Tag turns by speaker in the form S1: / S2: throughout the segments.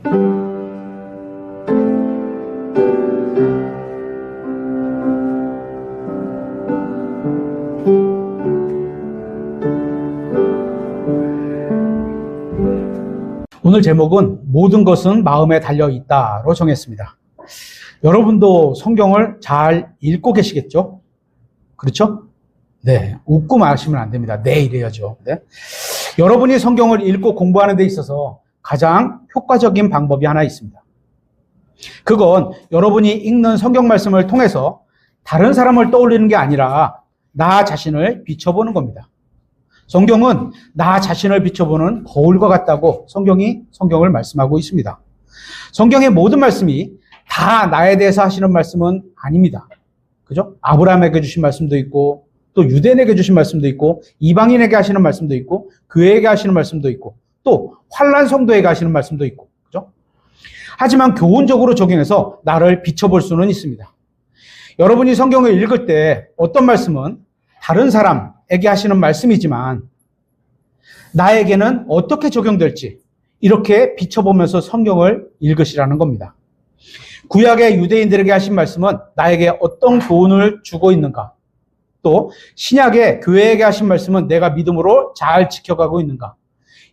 S1: 오늘 제목은 모든 것은 마음에 달려있다로 정했습니다. 여러분도 성경을 잘 읽고 계시겠죠? 그렇죠? 네, 웃고 마시면 안 됩니다. 네, 이래야죠. 네. 여러분이 성경을 읽고 공부하는 데 있어서 가장 효과적인 방법이 하나 있습니다. 그건 여러분이 읽는 성경 말씀을 통해서 다른 사람을 떠올리는 게 아니라 나 자신을 비춰보는 겁니다. 성경은 나 자신을 비춰보는 거울과 같다고 성경을 말씀하고 있습니다. 성경의 모든 말씀이 다 나에 대해서 하시는 말씀은 아닙니다. 그죠? 아브라함에게 주신 말씀도 있고, 또 유대인에게 주신 말씀도 있고, 이방인에게 하시는 말씀도 있고, 교회에게 하시는 말씀도 있고, 또 환난 성도에게 하시는 말씀도 있고, 그죠? 하지만 교훈적으로 적용해서 나를 비춰볼 수는 있습니다. 여러분이 성경을 읽을 때 어떤 말씀은 다른 사람에게 하시는 말씀이지만 나에게는 어떻게 적용될지 이렇게 비춰보면서 성경을 읽으시라는 겁니다. 구약의 유대인들에게 하신 말씀은 나에게 어떤 교훈을 주고 있는가? 또 신약의 교회에게 하신 말씀은 내가 믿음으로 잘 지켜가고 있는가?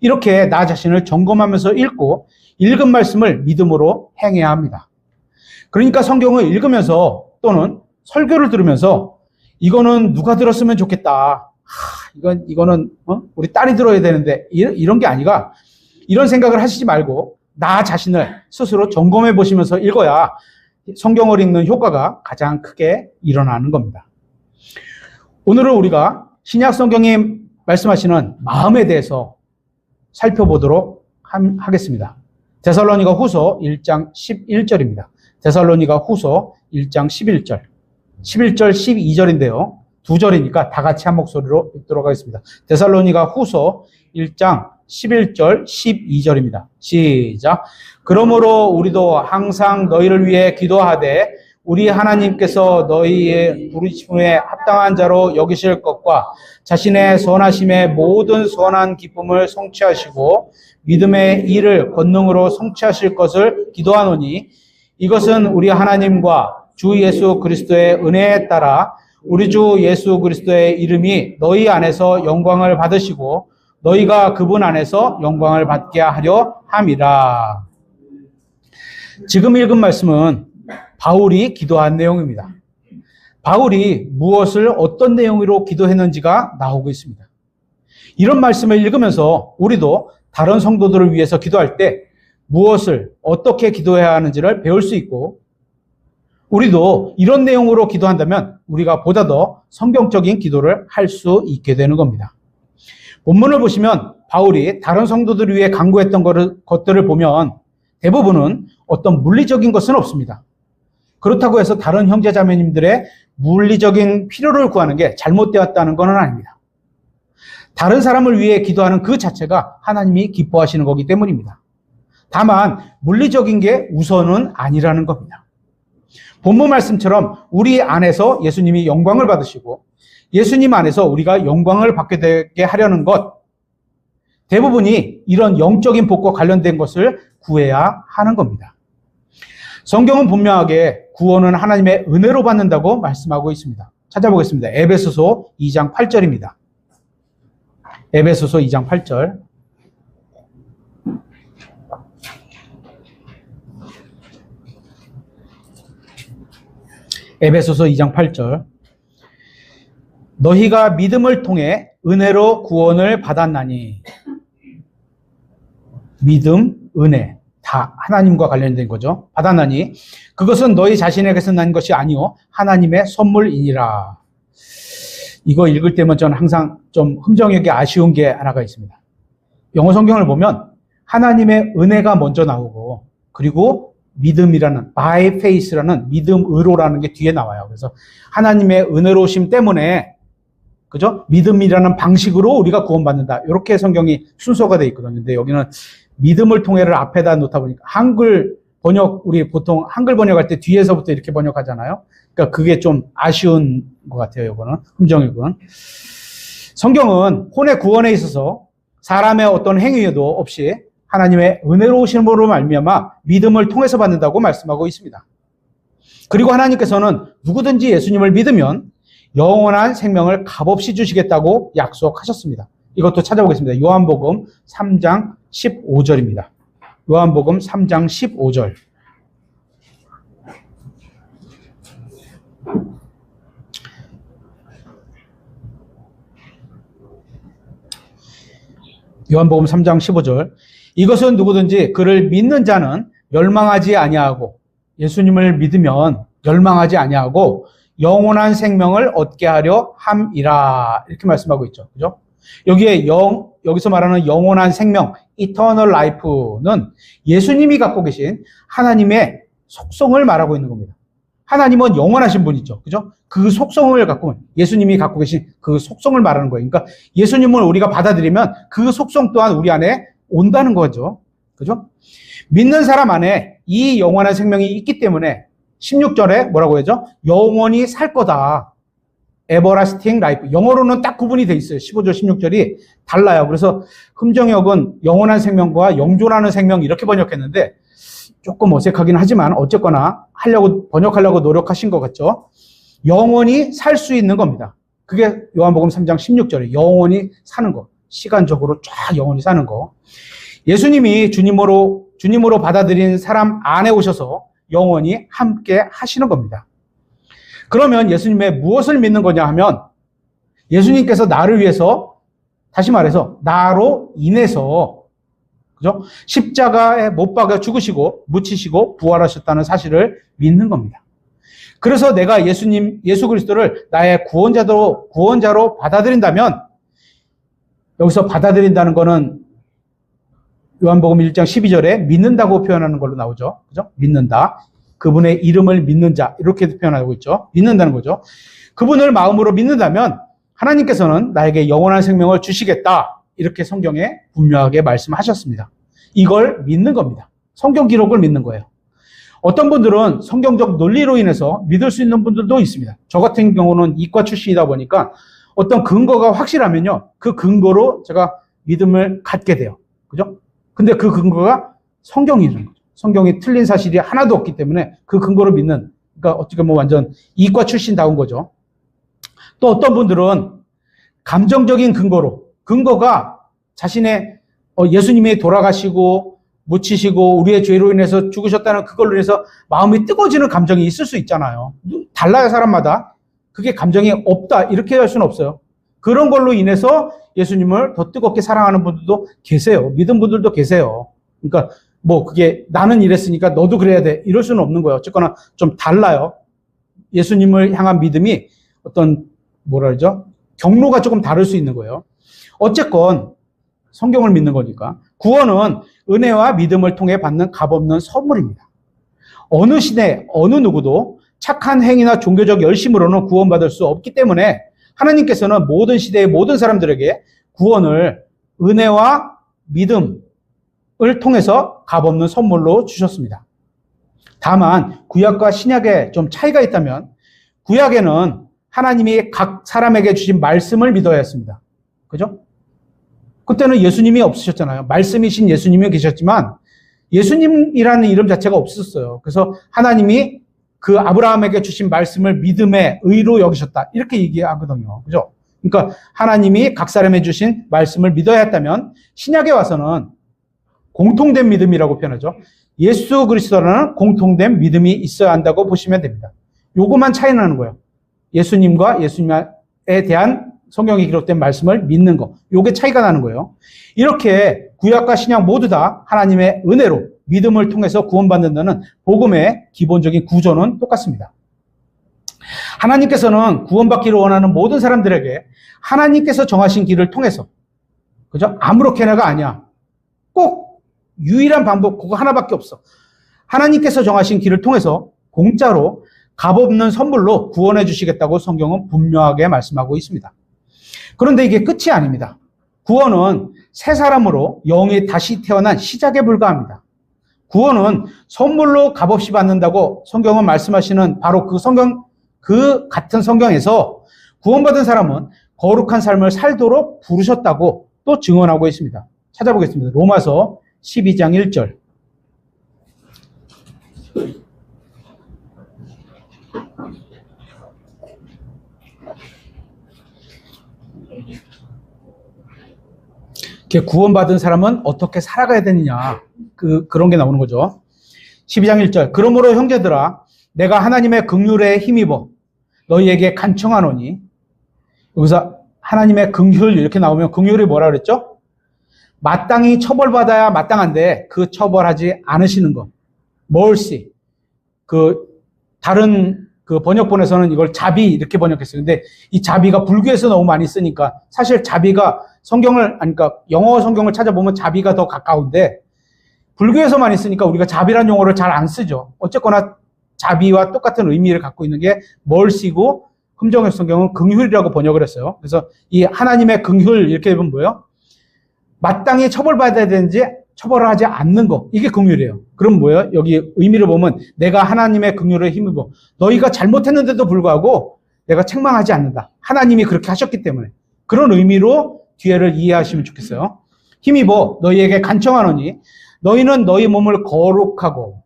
S1: 이렇게 나 자신을 점검하면서 읽고 읽은 말씀을 믿음으로 행해야 합니다. 그러니까 성경을 읽으면서 또는 설교를 들으면서 이거는 누가 들었으면 좋겠다. 이거는 우리 딸이 들어야 되는데 이런 게 아니라 이런 생각을 하시지 말고 나 자신을 스스로 점검해 보시면서 읽어야 성경을 읽는 효과가 가장 크게 일어나는 겁니다. 오늘은 우리가 신약 성경이 말씀하시는 마음에 대해서 살펴보도록 하겠습니다. 데살로니가 후서 1장 11절입니다. 데살로니가 후서 1장 11절. 11절, 12절인데요. 두 절이니까 다 같이 한 목소리로 읽도록 하겠습니다. 데살로니가 후서 1장 11절, 12절입니다. 시작. 그러므로 우리도 항상 너희를 위해 기도하되 우리 하나님께서 너희의 부르심에 합당한 자로 여기실 것과 자신의 선하심의 모든 선한 기쁨을 성취하시고 믿음의 일을 권능으로 성취하실 것을 기도하노니 이것은 우리 하나님과 주 예수 그리스도의 은혜에 따라 우리 주 예수 그리스도의 이름이 너희 안에서 영광을 받으시고 너희가 그분 안에서 영광을 받게 하려 함이라. 지금 읽은 말씀은 바울이 기도한 내용입니다. 바울이 무엇을 어떤 내용으로 기도했는지가 나오고 있습니다. 이런 말씀을 읽으면서 우리도 다른 성도들을 위해서 기도할 때 무엇을 어떻게 기도해야 하는지를 배울 수 있고 우리도 이런 내용으로 기도한다면 우리가 보다 더 성경적인 기도를 할 수 있게 되는 겁니다. 본문을 보시면 바울이 다른 성도들을 위해 간구했던 것들을 보면 대부분은 어떤 물리적인 것은 없습니다. 그렇다고 해서 다른 형제 자매님들의 물리적인 필요를 구하는 게 잘못되었다는 건 아닙니다. 다른 사람을 위해 기도하는 그 자체가 하나님이 기뻐하시는 거기 때문입니다. 다만 물리적인 게 우선은 아니라는 겁니다. 본문 말씀처럼 우리 안에서 예수님이 영광을 받으시고 예수님 안에서 우리가 영광을 받게 되게 하려는 것 대부분이 이런 영적인 복과 관련된 것을 구해야 하는 겁니다. 성경은 분명하게 구원은 하나님의 은혜로 받는다고 말씀하고 있습니다. 찾아보겠습니다. 에베소서 2장 8절입니다. 에베소서 2장 8절. 에베소서 2장 8절. 너희가 믿음을 통해 은혜로 구원을 받았나니. 믿음, 은혜 다 하나님과 관련된 거죠. 받았나니 그것은 너희 자신에게서 난 것이 아니요 하나님의 선물이니라. 이거 읽을 때면 저는 항상 좀 흠정하게 아쉬운 게 하나가 있습니다. 영어 성경을 보면 하나님의 은혜가 먼저 나오고 그리고 믿음이라는 by faith라는 믿음으로라는 게 뒤에 나와요. 그래서 하나님의 은혜로우심 때문에 그죠? 믿음이라는 방식으로 우리가 구원받는다. 이렇게 성경이 순서가 되어 있거든요. 근데 여기는 믿음을 통해를 앞에다 놓다 보니까 한글 번역 우리 보통 한글 번역할 때 뒤에서부터 이렇게 번역하잖아요. 그러니까 그게 좀 아쉬운 것 같아요. 이거는 흠정이건. 성경은 혼의 구원에 있어서 사람의 어떤 행위에도 없이 하나님의 은혜로우심으로 말미암아 믿음을 통해서 받는다고 말씀하고 있습니다. 그리고 하나님께서는 누구든지 예수님을 믿으면 영원한 생명을 값없이 주시겠다고 약속하셨습니다. 이것도 찾아보겠습니다. 요한복음 3장 15절입니다. 요한복음 3장 15절. 요한복음 3장 15절. 이것은 누구든지 그를 믿는 자는 멸망하지 아니하고, 예수님을 믿으면 멸망하지 아니하고 영원한 생명을 얻게 하려 함이라, 이렇게 말씀하고 있죠. 그죠? 여기서 말하는 영원한 생명, eternal life는 예수님이 갖고 계신 하나님의 속성을 말하고 있는 겁니다. 하나님은 영원하신 분이죠. 그죠? 그 속성을 갖고, 예수님이 갖고 계신 그 속성을 말하는 거예요. 그러니까 예수님을 우리가 받아들이면 그 속성 또한 우리 안에 온다는 거죠. 그죠? 믿는 사람 안에 이 영원한 생명이 있기 때문에 16절에 뭐라고 하죠? 영원히 살 거다. everlasting life. 영어로는 딱 구분이 돼 있어요. 15절, 16절이 달라요. 그래서 흠정역은 영원한 생명과 영존하는 생명 이렇게 번역했는데 조금 어색하긴 하지만 어쨌거나 번역하려고 노력하신 것 같죠? 영원히 살 수 있는 겁니다. 그게 요한복음 3장 16절에 영원히 사는 거. 시간적으로 쫙 영원히 사는 거. 예수님이 주님으로 받아들인 사람 안에 오셔서 영원히 함께 하시는 겁니다. 그러면 예수님의 무엇을 믿는 거냐 하면 예수님께서 나를 위해서, 다시 말해서 나로 인해서, 그죠? 십자가에 못 박아 죽으시고 묻히시고 부활하셨다는 사실을 믿는 겁니다. 그래서 내가 예수 그리스도를 나의 구원자로 받아들인다면, 여기서 받아들인다는 거는 요한복음 1장 12절에 믿는다고 표현하는 걸로 나오죠. 그죠? 믿는다. 그분의 이름을 믿는 자, 이렇게 표현하고 있죠. 믿는다는 거죠. 그분을 마음으로 믿는다면 하나님께서는 나에게 영원한 생명을 주시겠다. 이렇게 성경에 분명하게 말씀하셨습니다. 이걸 믿는 겁니다. 성경 기록을 믿는 거예요. 어떤 분들은 성경적 논리로 인해서 믿을 수 있는 분들도 있습니다. 저 같은 경우는 이과 출신이다 보니까 어떤 근거가 확실하면요, 그 근거로 제가 믿음을 갖게 돼요. 그죠? 근데 그 근거가 성경이라는 거죠. 성경이 틀린 사실이 하나도 없기 때문에 그 근거로 믿는, 그러니까 어떻게 보면 완전 이과 출신다운 거죠. 또 어떤 분들은 감정적인 근거가 자신의 예수님이 돌아가시고 묻히시고 우리의 죄로 인해서 죽으셨다는 그걸로 인해서 마음이 뜨거워지는 감정이 있을 수 있잖아요. 달라요, 사람마다. 그게 감정이 없다, 이렇게 할 수는 없어요. 그런 걸로 인해서 예수님을 더 뜨겁게 사랑하는 분들도 계세요. 믿은 분들도 계세요. 그러니까 그게 나는 이랬으니까 너도 그래야 돼, 이럴 수는 없는 거예요. 어쨌거나 좀 달라요. 예수님을 향한 믿음이 어떤 경로가 조금 다를 수 있는 거예요. 어쨌건 성경을 믿는 거니까. 구원은 은혜와 믿음을 통해 받는 값없는 선물입니다. 어느 시대, 어느 누구도 착한 행위나 종교적 열심으로는 구원받을 수 없기 때문에 하나님께서는 모든 시대의 모든 사람들에게 구원을 은혜와 믿음을 통해서 값없는 선물로 주셨습니다. 다만 구약과 신약에 좀 차이가 있다면, 구약에는 하나님이 각 사람에게 주신 말씀을 믿어야 했습니다. 그죠? 그때는 예수님이 없으셨잖아요. 말씀이신 예수님이 계셨지만 예수님이라는 이름 자체가 없었어요. 그래서 하나님이 그 아브라함에게 주신 말씀을 믿음의 의로 여기셨다, 이렇게 얘기하거든요. 그죠? 그러니까 하나님이 각 사람에 주신 말씀을 믿어야 했다면 신약에 와서는 공통된 믿음이라고 표현하죠. 예수 그리스도라는 공통된 믿음이 있어야 한다고 보시면 됩니다. 요것만 차이 나는 거예요. 예수님과 예수님에 대한 성경에 기록된 말씀을 믿는 거, 요게 차이가 나는 거예요. 이렇게 구약과 신약 모두 다 하나님의 은혜로 믿음을 통해서 구원받는다는 복음의 기본적인 구조는 똑같습니다. 하나님께서는 구원받기를 원하는 모든 사람들에게 하나님께서 정하신 길을 통해서, 그죠? 아무렇게나가 아니야. 꼭 유일한 방법, 그거 하나밖에 없어. 하나님께서 정하신 길을 통해서 공짜로 값없는 선물로 구원해 주시겠다고 성경은 분명하게 말씀하고 있습니다. 그런데 이게 끝이 아닙니다. 구원은 새 사람으로 영이 다시 태어난 시작에 불과합니다. 구원은 선물로 값없이 받는다고 성경은 말씀하시는 바로 그 같은 성경에서 구원받은 사람은 거룩한 삶을 살도록 부르셨다고 또 증언하고 있습니다. 찾아보겠습니다. 로마서 12장 1절. 구원받은 사람은 어떻게 살아가야 되느냐. 그런 게 나오는 거죠. 12장 1절. 그러므로 형제들아, 내가 하나님의 긍휼에 힘입어 너희에게 간청하노니. 여기서 하나님의 긍휼 이렇게 나오면 긍휼이 뭐라 그랬죠? 마땅히 처벌받아야 마땅한데 그 처벌하지 않으시는 것. mercy. 다른 번역본에서는 이걸 자비 이렇게 번역했어요. 근데 이 자비가 불교에서 너무 많이 쓰니까 사실 자비가 그러니까 영어 성경을 찾아보면 자비가 더 가까운데 불교에서 많이 쓰니까 우리가 자비란 용어를 잘 안 쓰죠. 어쨌거나 자비와 똑같은 의미를 갖고 있는 게 mercy고 흠정역 성경은 긍휼이라고 번역을 했어요. 그래서 이 하나님의 긍휼 이렇게 보면 뭐예요? 마땅히 처벌받아야 되는지 처벌을 하지 않는 거. 이게 긍휼이에요. 그럼 뭐예요? 여기 의미를 보면 내가 하나님의 긍휼에 힘입어 너희가 잘못했는데도 불구하고 내가 책망하지 않는다. 하나님이 그렇게 하셨기 때문에. 그런 의미로 뒤에를 이해하시면 좋겠어요. 힘입어 너희에게 간청하노니 너희는 너희 몸을 거룩하고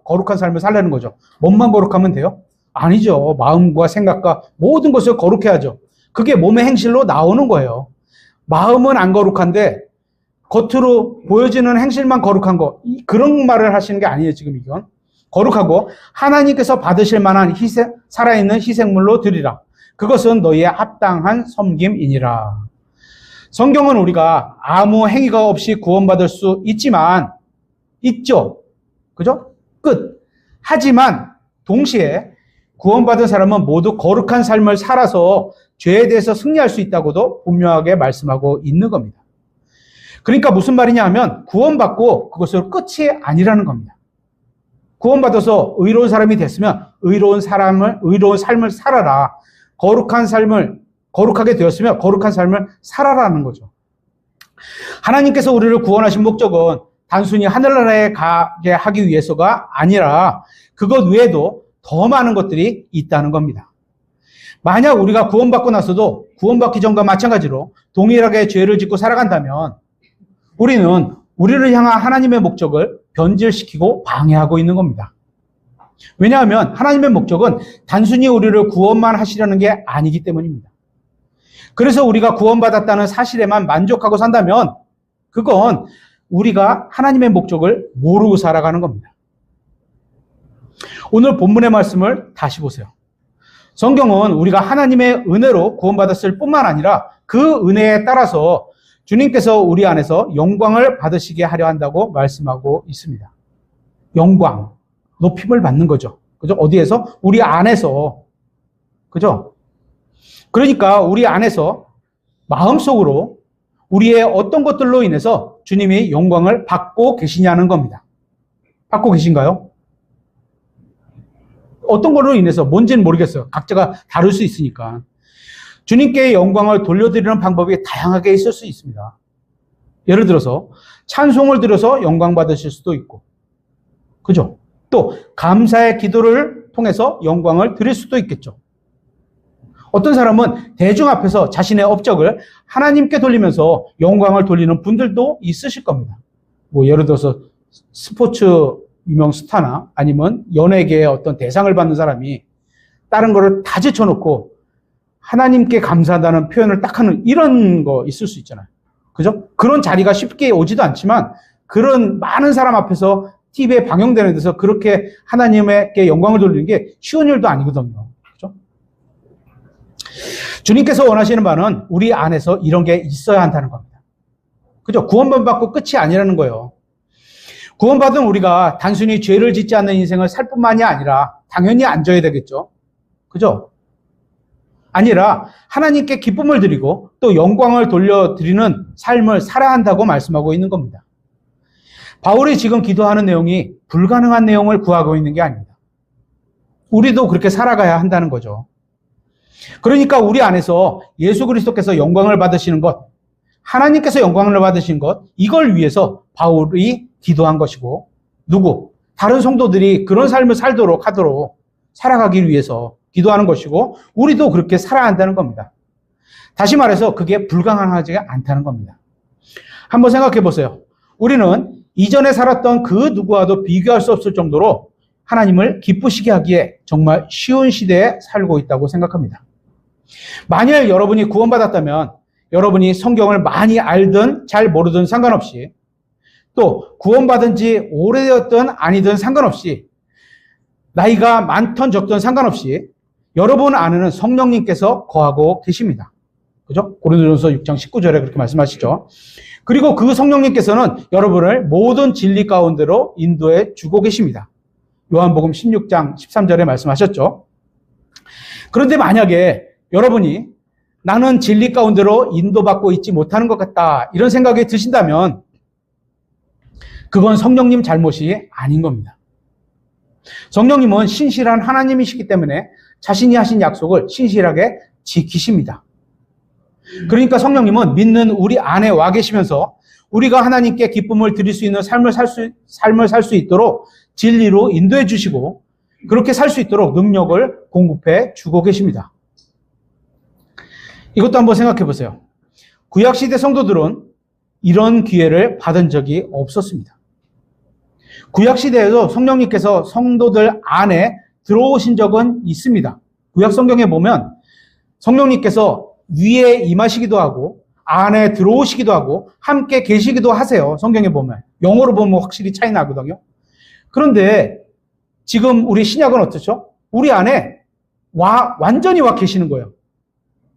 S1: 거룩한 삶을 살라는 거죠. 몸만 거룩하면 돼요? 아니죠. 마음과 생각과 모든 것을 거룩해야죠. 그게 몸의 행실로 나오는 거예요. 마음은 안 거룩한데 겉으로 보여지는 행실만 거룩한 거. 그런 말을 하시는 게 아니에요. 지금 이건. 거룩하고 하나님께서 받으실 만한 살아있는 희생물로 드리라. 그것은 너희의 합당한 섬김이니라. 성경은 우리가 아무 행위가 없이 구원받을 수 있죠. 그죠? 끝. 하지만 동시에 구원받은 사람은 모두 거룩한 삶을 살아서 죄에 대해서 승리할 수 있다고도 분명하게 말씀하고 있는 겁니다. 그러니까 무슨 말이냐 하면 구원받고 그것으로 끝이 아니라는 겁니다. 구원받아서 의로운 사람이 됐으면 의로운 삶을 살아라. 거룩하게 되었으면 거룩한 삶을 살아라는 거죠. 하나님께서 우리를 구원하신 목적은 단순히 하늘나라에 가게 하기 위해서가 아니라 그것 외에도 더 많은 것들이 있다는 겁니다. 만약 우리가 구원받고 나서도 구원받기 전과 마찬가지로 동일하게 죄를 짓고 살아간다면 우리는 우리를 향한 하나님의 목적을 변질시키고 방해하고 있는 겁니다. 왜냐하면 하나님의 목적은 단순히 우리를 구원만 하시려는 게 아니기 때문입니다. 그래서 우리가 구원받았다는 사실에만 만족하고 산다면 그건 우리가 하나님의 목적을 모르고 살아가는 겁니다. 오늘 본문의 말씀을 다시 보세요. 성경은 우리가 하나님의 은혜로 구원받았을 뿐만 아니라 그 은혜에 따라서 주님께서 우리 안에서 영광을 받으시게 하려 한다고 말씀하고 있습니다. 영광, 높임을 받는 거죠. 그죠? 어디에서? 우리 안에서. 그죠? 그러니까 우리 안에서 마음속으로 우리의 어떤 것들로 인해서 주님이 영광을 받고 계시냐는 겁니다. 받고 계신가요? 어떤 걸로 인해서 뭔지는 모르겠어요. 각자가 다를 수 있으니까. 주님께 영광을 돌려드리는 방법이 다양하게 있을 수 있습니다. 예를 들어서 찬송을 들어서 영광 받으실 수도 있고, 그죠? 또 감사의 기도를 통해서 영광을 드릴 수도 있겠죠. 어떤 사람은 대중 앞에서 자신의 업적을 하나님께 돌리면서 영광을 돌리는 분들도 있으실 겁니다. 예를 들어서 스포츠 유명 스타나 아니면 연예계의 어떤 대상을 받는 사람이 다른 거를 다 제쳐놓고 하나님께 감사하다는 표현을 딱 하는 이런 거 있을 수 있잖아요. 그죠? 그런 자리가 쉽게 오지도 않지만 그런 많은 사람 앞에서 TV에 방영되는 데서 그렇게 하나님께 영광을 돌리는 게 쉬운 일도 아니거든요. 그죠? 주님께서 원하시는 바는 우리 안에서 이런 게 있어야 한다는 겁니다. 그죠? 구원만 받고 끝이 아니라는 거예요. 구원받은 우리가 단순히 죄를 짓지 않는 인생을 살 뿐만이 아니라 당연히 앉아야 되겠죠. 그죠? 아니라 하나님께 기쁨을 드리고 또 영광을 돌려드리는 삶을 살아야 한다고 말씀하고 있는 겁니다. 바울이 지금 기도하는 내용이 불가능한 내용을 구하고 있는 게 아닙니다. 우리도 그렇게 살아가야 한다는 거죠. 그러니까 우리 안에서 예수 그리스도께서 영광을 받으시는 것, 하나님께서 영광을 받으신 것, 이걸 위해서 바울이 기도한 것이고, 누구? 다른 성도들이 그런 삶을 살도록 하도록 살아가기 위해서 기도하는 것이고, 우리도 그렇게 살아야 한다는 겁니다. 다시 말해서 그게 불가능하지 않다는 겁니다. 한번 생각해 보세요. 우리는 이전에 살았던 그 누구와도 비교할 수 없을 정도로 하나님을 기쁘시게 하기에 정말 쉬운 시대에 살고 있다고 생각합니다. 만일 여러분이 구원받았다면 여러분이 성경을 많이 알든 잘 모르든 상관없이, 또 구원받은 지 오래되었든 아니든 상관없이, 나이가 많든 적든 상관없이 여러분 안에는 성령님께서 거하고 계십니다. 그죠? 고린도전서 6장 19절에 그렇게 말씀하시죠. 그리고 그 성령님께서는 여러분을 모든 진리 가운데로 인도해 주고 계십니다. 요한복음 16장 13절에 말씀하셨죠. 그런데 만약에 여러분이 나는 진리 가운데로 인도받고 있지 못하는 것 같다, 이런 생각이 드신다면 그건 성령님 잘못이 아닌 겁니다. 성령님은 신실한 하나님이시기 때문에 자신이 하신 약속을 신실하게 지키십니다. 그러니까 성령님은 믿는 우리 안에 와 계시면서 우리가 하나님께 기쁨을 드릴 수 있는 삶을 살 수 있도록 진리로 인도해 주시고, 그렇게 살 수 있도록 능력을 공급해 주고 계십니다. 이것도 한번 생각해 보세요. 구약시대 성도들은 이런 기회를 받은 적이 없었습니다. 구약시대에도 성령님께서 성도들 안에 들어오신 적은 있습니다. 구약 성경에 보면 성령님께서 위에 임하시기도 하고 안에 들어오시기도 하고 함께 계시기도 하세요. 성경에 보면. 영어로 보면 확실히 차이 나거든요. 그런데 지금 우리 신약은 어떻죠? 우리 안에 완전히 와 계시는 거예요.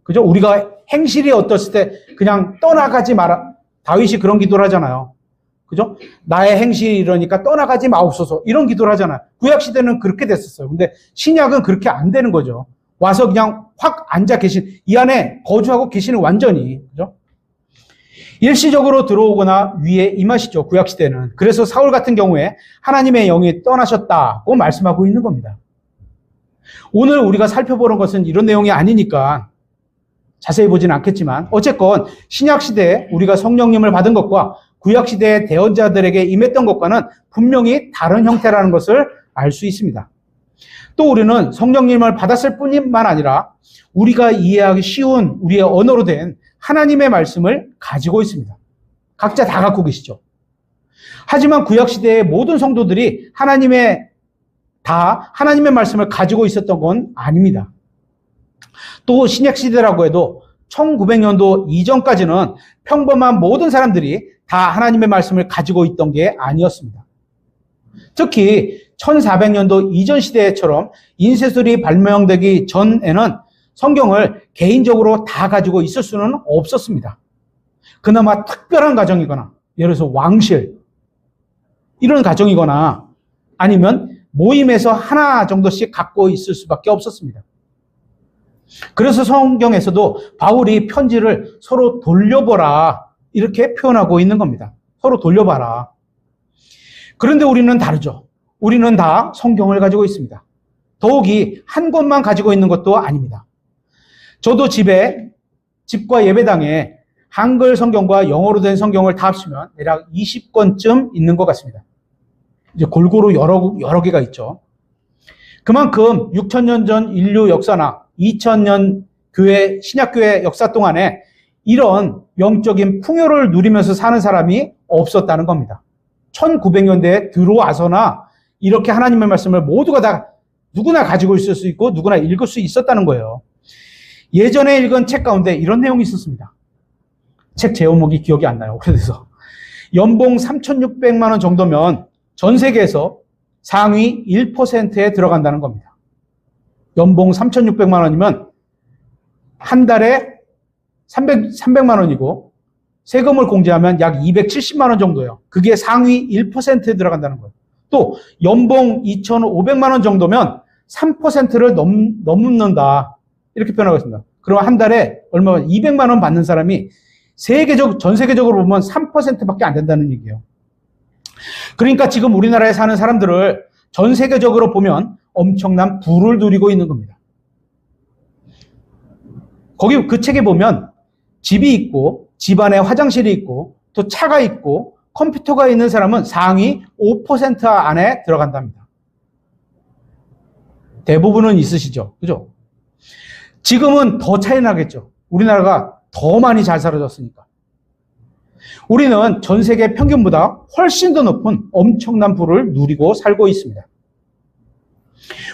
S1: 그죠? 우리가 행실이 어떻을 때 그냥 떠나가지 마라. 다윗이 그런 기도를 하잖아요. 그죠? 나의 행실이 이러니까 떠나가지 마옵소서. 이런 기도를 하잖아요. 구약시대는 그렇게 됐었어요. 근데 신약은 그렇게 안 되는 거죠. 와서 그냥 확 앉아 계신, 이 안에 거주하고 계시는 완전히. 그죠? 일시적으로 들어오거나 위에 임하시죠. 구약시대는. 그래서 사울 같은 경우에 하나님의 영이 떠나셨다고 말씀하고 있는 겁니다. 오늘 우리가 살펴보는 것은 이런 내용이 아니니까 자세히 보진 않겠지만, 어쨌건 신약시대에 우리가 성령님을 받은 것과 구약시대의 대언자들에게 임했던 것과는 분명히 다른 형태라는 것을 알 수 있습니다. 또 우리는 성령님을 받았을 뿐만 아니라 우리가 이해하기 쉬운 우리의 언어로 된 하나님의 말씀을 가지고 있습니다. 각자 다 갖고 계시죠. 하지만 구약시대의 모든 성도들이 하나님의 말씀을 가지고 있었던 건 아닙니다. 또 신약시대라고 해도 1900년도 이전까지는 평범한 모든 사람들이 다 하나님의 말씀을 가지고 있던 게 아니었습니다. 특히 1400년도 이전 시대처럼 인쇄술이 발명되기 전에는 성경을 개인적으로 다 가지고 있을 수는 없었습니다. 그나마 특별한 가정이거나, 예를 들어서 왕실, 이런 가정이거나, 아니면 모임에서 하나 정도씩 갖고 있을 수밖에 없었습니다. 그래서 성경에서도 바울이 편지를 서로 돌려보라, 이렇게 표현하고 있는 겁니다. 서로 돌려봐라. 그런데 우리는 다르죠. 우리는 다 성경을 가지고 있습니다. 더욱이 한 권만 가지고 있는 것도 아닙니다. 저도 집과 예배당에 한글 성경과 영어로 된 성경을 다 합치면 대략 20권쯤 있는 것 같습니다. 이제 골고루 여러 개가 있죠. 그만큼 6,000년 전 인류 역사나 2000년 신약교회 역사 동안에 이런 영적인 풍요를 누리면서 사는 사람이 없었다는 겁니다. 1900년대에 들어와서나 이렇게 하나님의 말씀을 모두가 다 누구나 가지고 있을 수 있고 누구나 읽을 수 있었다는 거예요. 예전에 읽은 책 가운데 이런 내용이 있었습니다. 책 제목이 기억이 안 나요. 오래돼서. 연봉 3,600만 원 정도면 전 세계에서 상위 1%에 들어간다는 겁니다. 연봉 3,600만 원이면 한 달에 300만 원이고 세금을 공제하면 약 270만 원 정도예요. 그게 상위 1%에 들어간다는 거예요. 또 연봉 2,500만 원 정도면 3%를 넘는다. 이렇게 표현하고 있습니다. 그럼 한 달에 얼마나 200만 원 받는 사람이 전 세계적으로 보면 3%밖에 안 된다는 얘기예요. 그러니까 지금 우리나라에 사는 사람들을 전 세계적으로 보면 엄청난 부를 누리고 있는 겁니다. 거기 그 책에 보면 집이 있고 집안에 화장실이 있고 또 차가 있고 컴퓨터가 있는 사람은 상위 5% 안에 들어간답니다. 대부분은 있으시죠. 그죠? 지금은 더 차이 나겠죠. 우리나라가 더 많이 잘 살아졌으니까. 우리는 전 세계 평균보다 훨씬 더 높은 엄청난 부를 누리고 살고 있습니다.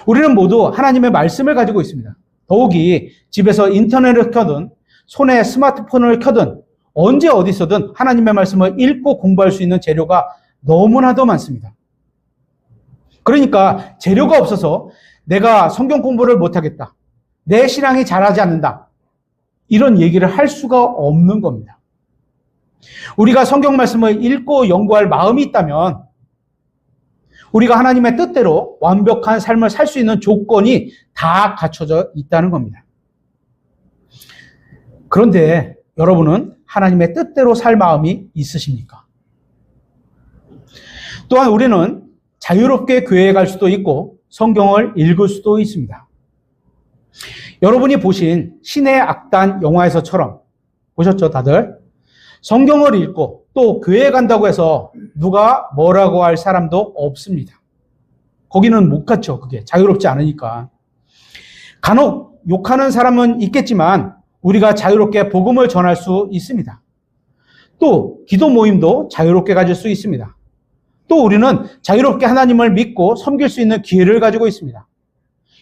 S1: 우리는 모두 하나님의 말씀을 가지고 있습니다. 더욱이 집에서 인터넷을 켜든 손에 스마트폰을 켜든 언제 어디서든 하나님의 말씀을 읽고 공부할 수 있는 재료가 너무나도 많습니다. 그러니까 재료가 없어서 내가 성경 공부를 못하겠다, 내 신앙이 자라지 않는다, 이런 얘기를 할 수가 없는 겁니다. 우리가 성경 말씀을 읽고 연구할 마음이 있다면 우리가 하나님의 뜻대로 완벽한 삶을 살 수 있는 조건이 다 갖춰져 있다는 겁니다. 그런데 여러분은 하나님의 뜻대로 살 마음이 있으십니까? 또한 우리는 자유롭게 교회에 갈 수도 있고 성경을 읽을 수도 있습니다. 여러분이 보신 신의 악단 영화에서처럼 보셨죠, 다들? 성경을 읽고 또 교회에 간다고 해서 누가 뭐라고 할 사람도 없습니다. 거기는 못 갔죠. 그게 자유롭지 않으니까. 간혹 욕하는 사람은 있겠지만 우리가 자유롭게 복음을 전할 수 있습니다. 또 기도 모임도 자유롭게 가질 수 있습니다. 또 우리는 자유롭게 하나님을 믿고 섬길 수 있는 기회를 가지고 있습니다.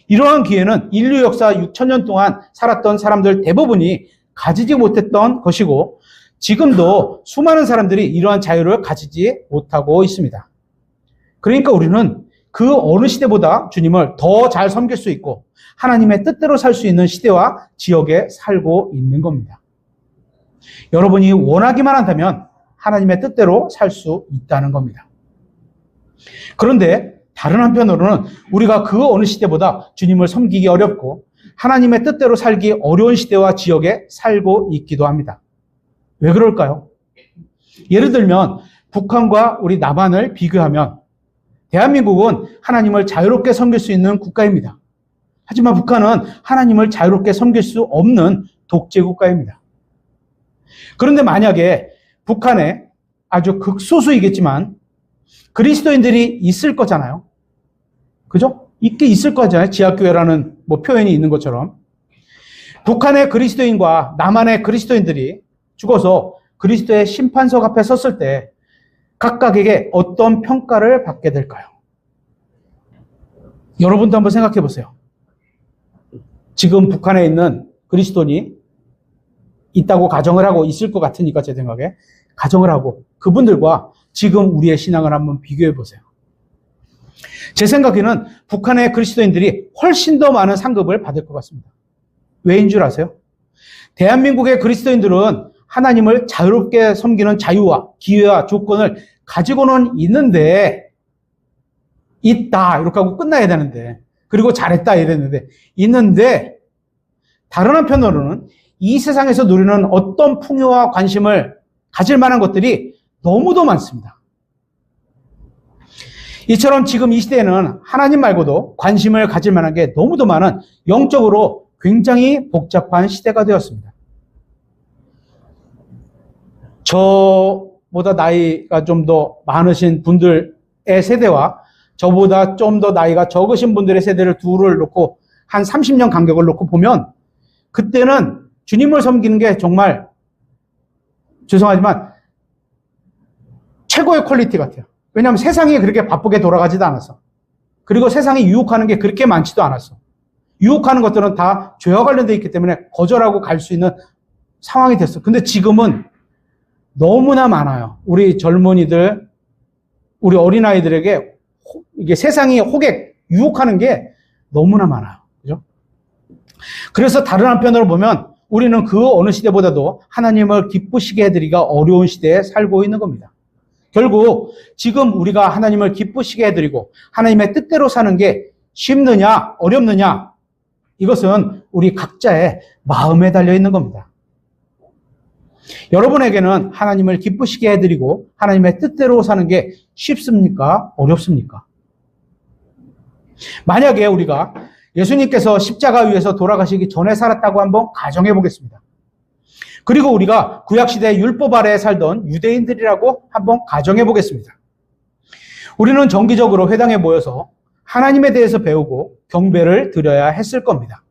S1: 이러한 기회는 인류 역사 6,000년 동안 살았던 사람들 대부분이 가지지 못했던 것이고 지금도 수많은 사람들이 이러한 자유를 가지지 못하고 있습니다. 그러니까 우리는 그 어느 시대보다 주님을 더 잘 섬길 수 있고 하나님의 뜻대로 살 수 있는 시대와 지역에 살고 있는 겁니다. 여러분이 원하기만 한다면 하나님의 뜻대로 살 수 있다는 겁니다. 그런데 다른 한편으로는 우리가 그 어느 시대보다 주님을 섬기기 어렵고 하나님의 뜻대로 살기 어려운 시대와 지역에 살고 있기도 합니다. 왜 그럴까요? 예를 들면 북한과 우리 남한을 비교하면 대한민국은 하나님을 자유롭게 섬길 수 있는 국가입니다. 하지만 북한은 하나님을 자유롭게 섬길 수 없는 독재 국가입니다. 그런데 만약에 북한에 아주 극소수이겠지만 그리스도인들이 있을 거잖아요. 그죠? 있게 있을 거잖아요. 지하교회라는 표현이 있는 것처럼. 북한의 그리스도인과 남한의 그리스도인들이 죽어서 그리스도의 심판석 앞에 섰을 때 각각에게 어떤 평가를 받게 될까요? 여러분도 한번 생각해 보세요. 지금 북한에 있는 그리스도인이 있다고 가정을 하고 있을 것 같으니까 제 생각에 가정을 하고 그분들과 지금 우리의 신앙을 한번 비교해 보세요. 제 생각에는 북한의 그리스도인들이 훨씬 더 많은 상급을 받을 것 같습니다. 왜인 줄 아세요? 대한민국의 그리스도인들은 하나님을 자유롭게 섬기는 자유와 기회와 조건을 가지고는 있는데 있다 이렇게 하고 끝나야 되는데 그리고 잘했다 이랬는데 있는데 다른 한편으로는 이 세상에서 누리는 어떤 풍요와 관심을 가질 만한 것들이 너무도 많습니다. 이처럼 지금 이 시대에는 하나님 말고도 관심을 가질 만한 게 너무도 많은 영적으로 굉장히 복잡한 시대가 되었습니다. 저보다 나이가 좀 더 많으신 분들의 세대와 저보다 좀 더 나이가 적으신 분들의 세대를 둘을 놓고 한 30년 간격을 놓고 보면 그때는 주님을 섬기는 게 정말 죄송하지만 최고의 퀄리티 같아요. 왜냐하면 세상이 그렇게 바쁘게 돌아가지도 않았어. 그리고 세상이 유혹하는 게 그렇게 많지도 않았어. 유혹하는 것들은 다 죄와 관련되어 있기 때문에 거절하고 갈 수 있는 상황이 됐어. 근데 지금은 너무나 많아요. 우리 젊은이들, 우리 어린아이들에게 이게 세상이 호객, 유혹하는 게 너무나 많아요. 그죠? 그래서 다른 한편으로 보면 우리는 그 어느 시대보다도 하나님을 기쁘시게 해드리기가 어려운 시대에 살고 있는 겁니다. 결국 지금 우리가 하나님을 기쁘시게 해드리고 하나님의 뜻대로 사는 게 쉽느냐 어렵느냐 이것은 우리 각자의 마음에 달려있는 겁니다. 여러분에게는 하나님을 기쁘시게 해드리고 하나님의 뜻대로 사는 게 쉽습니까? 어렵습니까? 만약에 우리가 예수님께서 십자가 위에서 돌아가시기 전에 살았다고 한번 가정해 보겠습니다. 그리고 우리가 구약시대 율법 아래에 살던 유대인들이라고 한번 가정해 보겠습니다. 우리는 정기적으로 회당에 모여서 하나님에 대해서 배우고 경배를 드려야 했을 겁니다.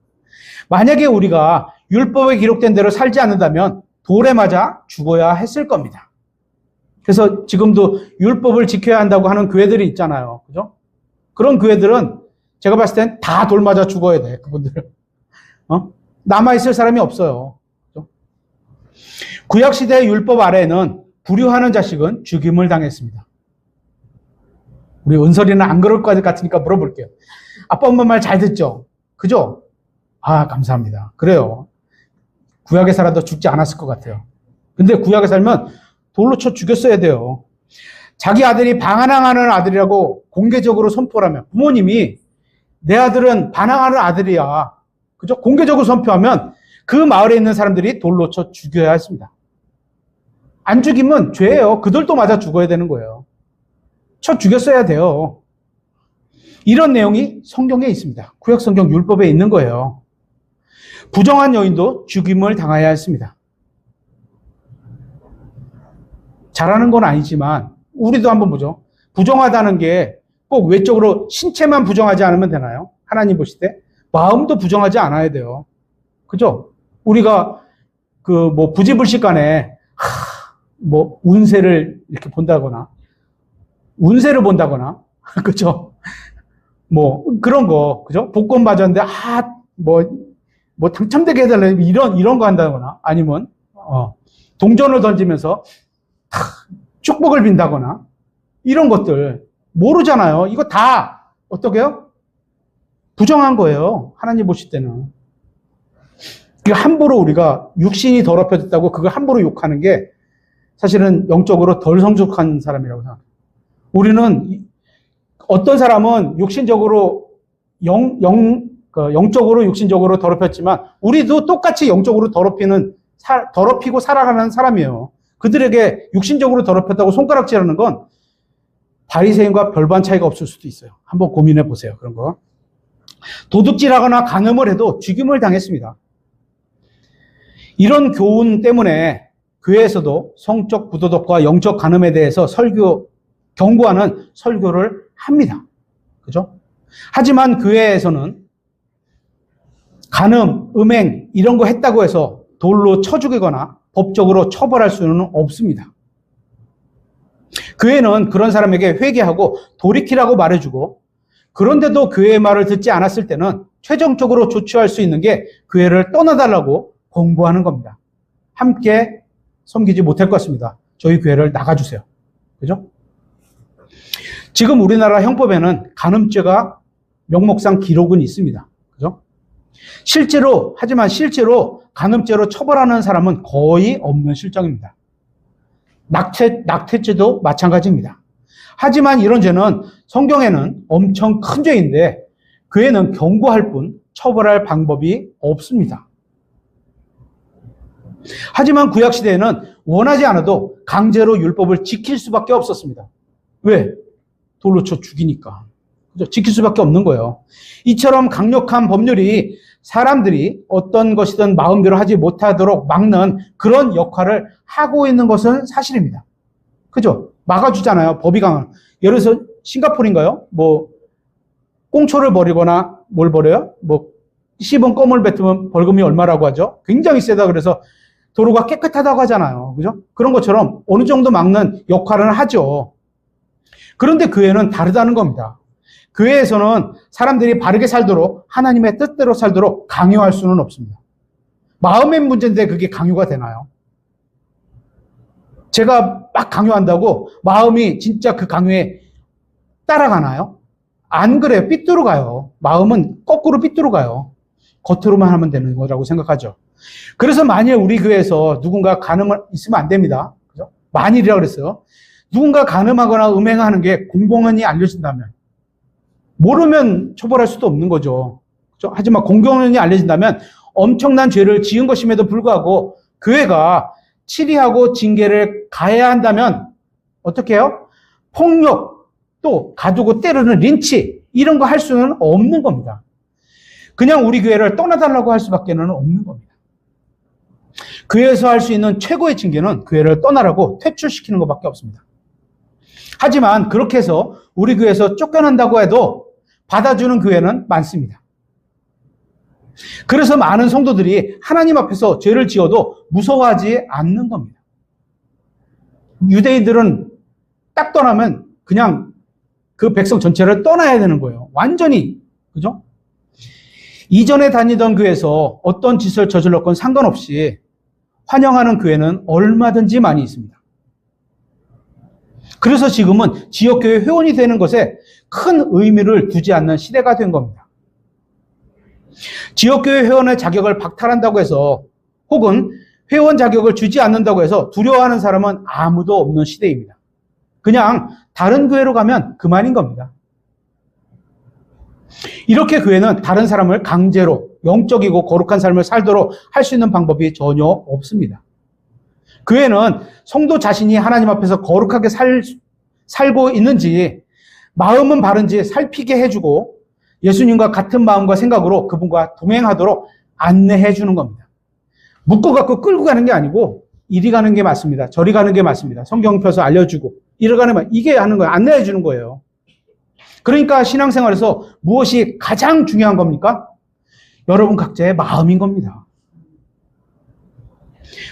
S1: 만약에 우리가 율법에 기록된 대로 살지 않는다면 돌에 맞아 죽어야 했을 겁니다. 그래서 지금도 율법을 지켜야 한다고 하는 교회들이 있잖아요. 그죠? 그런 교회들은 제가 봤을 땐 다 돌 맞아 죽어야 돼, 그분들. 남아있을 사람이 없어요. 그죠? 구약시대의 율법 아래에는 불효하는 자식은 죽임을 당했습니다. 우리 은설이는 안 그럴 것 같으니까 물어볼게요. 아빠, 엄마 말 잘 듣죠? 그죠? 아, 감사합니다. 그래요. 구약에 살아도 죽지 않았을 것 같아요. 근데 구약에 살면 돌로 쳐 죽였어야 돼요. 자기 아들이 반항하는 아들이라고 공개적으로 선포를 하면, 부모님이 내 아들은 반항하는 아들이야. 그죠? 공개적으로 선포하면 그 마을에 있는 사람들이 돌로 쳐 죽여야 했습니다. 안 죽이면 죄예요. 그들도 맞아 죽어야 되는 거예요. 쳐 죽였어야 돼요. 이런 내용이 성경에 있습니다. 구약 성경 율법에 있는 거예요. 부정한 여인도 죽임을 당해야 했습니다. 잘하는 건 아니지만 우리도 한번 보죠. 부정하다는 게 꼭 외적으로 신체만 부정하지 않으면 되나요? 하나님 보실 때 마음도 부정하지 않아야 돼요. 그죠? 우리가 부지불식간에 운세를 이렇게 본다거나 운세를 본다거나 그죠? 그런 거 그죠? 복권 맞았는데 당첨되게 해달라 이런 거 한다거나 아니면 동전을 던지면서 축복을 빈다거나 이런 것들 모르잖아요. 이거 다 어떻게 해요? 부정한 거예요. 하나님 보실 때는. 함부로 우리가 육신이 더럽혀졌다고 그걸 함부로 욕하는 게 사실은 영적으로 덜 성숙한 사람이라고 생각해요. 우리는 어떤 사람은 육신적으로 영적으로 육신적으로 더럽혔지만 우리도 똑같이 영적으로 더럽히고 살아가는 사람이에요. 그들에게 육신적으로 더럽혔다고 손가락질하는 건 바리새인과 별반 차이가 없을 수도 있어요. 한번 고민해 보세요. 그런 거. 도둑질하거나 간음을 해도 죽임을 당했습니다. 이런 교훈 때문에 교회에서도 성적 부도덕과 영적 간음에 대해서 경고하는 설교를 합니다. 그죠? 하지만 교회에서는 간음, 음행 이런 거 했다고 해서 돌로 쳐 죽이거나 법적으로 처벌할 수는 없습니다. 교회는 그런 사람에게 회개하고 돌이키라고 말해주고 그런데도 교회의 말을 듣지 않았을 때는 최종적으로 조치할 수 있는 게 교회를 떠나달라고 권고하는 겁니다. 함께 섬기지 못할 것 같습니다. 저희 교회를 나가주세요. 그죠? 지금 우리나라 형법에는 간음죄가 명목상 기록은 있습니다. 그죠? 하지만 실제로 간음죄로 처벌하는 사람은 거의 없는 실정입니다. 낙태죄도 마찬가지입니다. 하지만 이런 죄는 성경에는 엄청 큰 죄인데 교회는 경고할 뿐 처벌할 방법이 없습니다. 하지만 구약시대에는 원하지 않아도 강제로 율법을 지킬 수밖에 없었습니다. 왜? 돌로 쳐 죽이니까. 그죠? 지킬 수밖에 없는 거예요. 이처럼 강력한 법률이 사람들이 어떤 것이든 마음대로 하지 못하도록 막는 그런 역할을 하고 있는 것은 사실입니다. 그죠? 막아주잖아요. 법이 강한. 예를 들어서 싱가포르인가요? 꽁초를 버리거나 뭘 버려요? 씹은 껌을 뱉으면 벌금이 얼마라고 하죠? 굉장히 세다 그래서 도로가 깨끗하다고 하잖아요. 그죠? 그런 것처럼 어느 정도 막는 역할을 하죠. 그런데 교회는 다르다는 겁니다. 교회에서는 사람들이 바르게 살도록 하나님의 뜻대로 살도록 강요할 수는 없습니다. 마음의 문제인데 그게 강요가 되나요? 제가 막 강요한다고 마음이 진짜 그 강요에 따라가나요? 안 그래요. 삐뚤어 가요. 마음은 거꾸로 삐뚤어 가요. 겉으로만 하면 되는 거라고 생각하죠. 그래서 만일 우리 교회에서 누군가 간음을 있으면 안 됩니다. 그죠? 만일이라고 그랬어요. 누군가 간음하거나 음행하는 게 공공연히 알려진다면 모르면 처벌할 수도 없는 거죠. 그죠? 하지만 공공연히 알려진다면 엄청난 죄를 지은 것임에도 불구하고 교회가 치리하고 징계를 가해야 한다면 어떻게 해요? 폭력, 또 가두고 때리는 린치 이런 거 할 수는 없는 겁니다. 그냥 우리 교회를 떠나달라고 할 수밖에 없는 겁니다. 교회에서 할 수 있는 최고의 징계는 교회를 떠나라고 퇴출시키는 것밖에 없습니다. 하지만 그렇게 해서 우리 교회에서 쫓겨난다고 해도 받아주는 교회는 많습니다. 그래서 많은 성도들이 하나님 앞에서 죄를 지어도 무서워하지 않는 겁니다. 유대인들은 딱 떠나면 그냥 그 백성 전체를 떠나야 되는 거예요. 완전히. 그죠? 이전에 다니던 교회에서 어떤 짓을 저질렀건 상관없이 환영하는 교회는 얼마든지 많이 있습니다. 그래서 지금은 지역교회 회원이 되는 것에 큰 의미를 두지 않는 시대가 된 겁니다. 지역교회 회원의 자격을 박탈한다고 해서 혹은 회원 자격을 주지 않는다고 해서 두려워하는 사람은 아무도 없는 시대입니다. 그냥 다른 교회로 가면 그만인 겁니다. 이렇게 교회는 다른 사람을 강제로 영적이고 거룩한 삶을 살도록 할 수 있는 방법이 전혀 없습니다. 교회는 성도 자신이 하나님 앞에서 거룩하게 살고 있는지, 마음은 바른지 살피게 해주고 예수님과 같은 마음과 생각으로 그분과 동행하도록 안내해 주는 겁니다. 묶어갖고 끌고 가는 게 아니고 이리 가는 게 맞습니다. 저리 가는 게 맞습니다. 성경 펴서 알려주고 이리 가는 게 이게 하는 거예요. 안내해 주는 거예요. 그러니까 신앙생활에서 무엇이 가장 중요한 겁니까? 여러분 각자의 마음인 겁니다.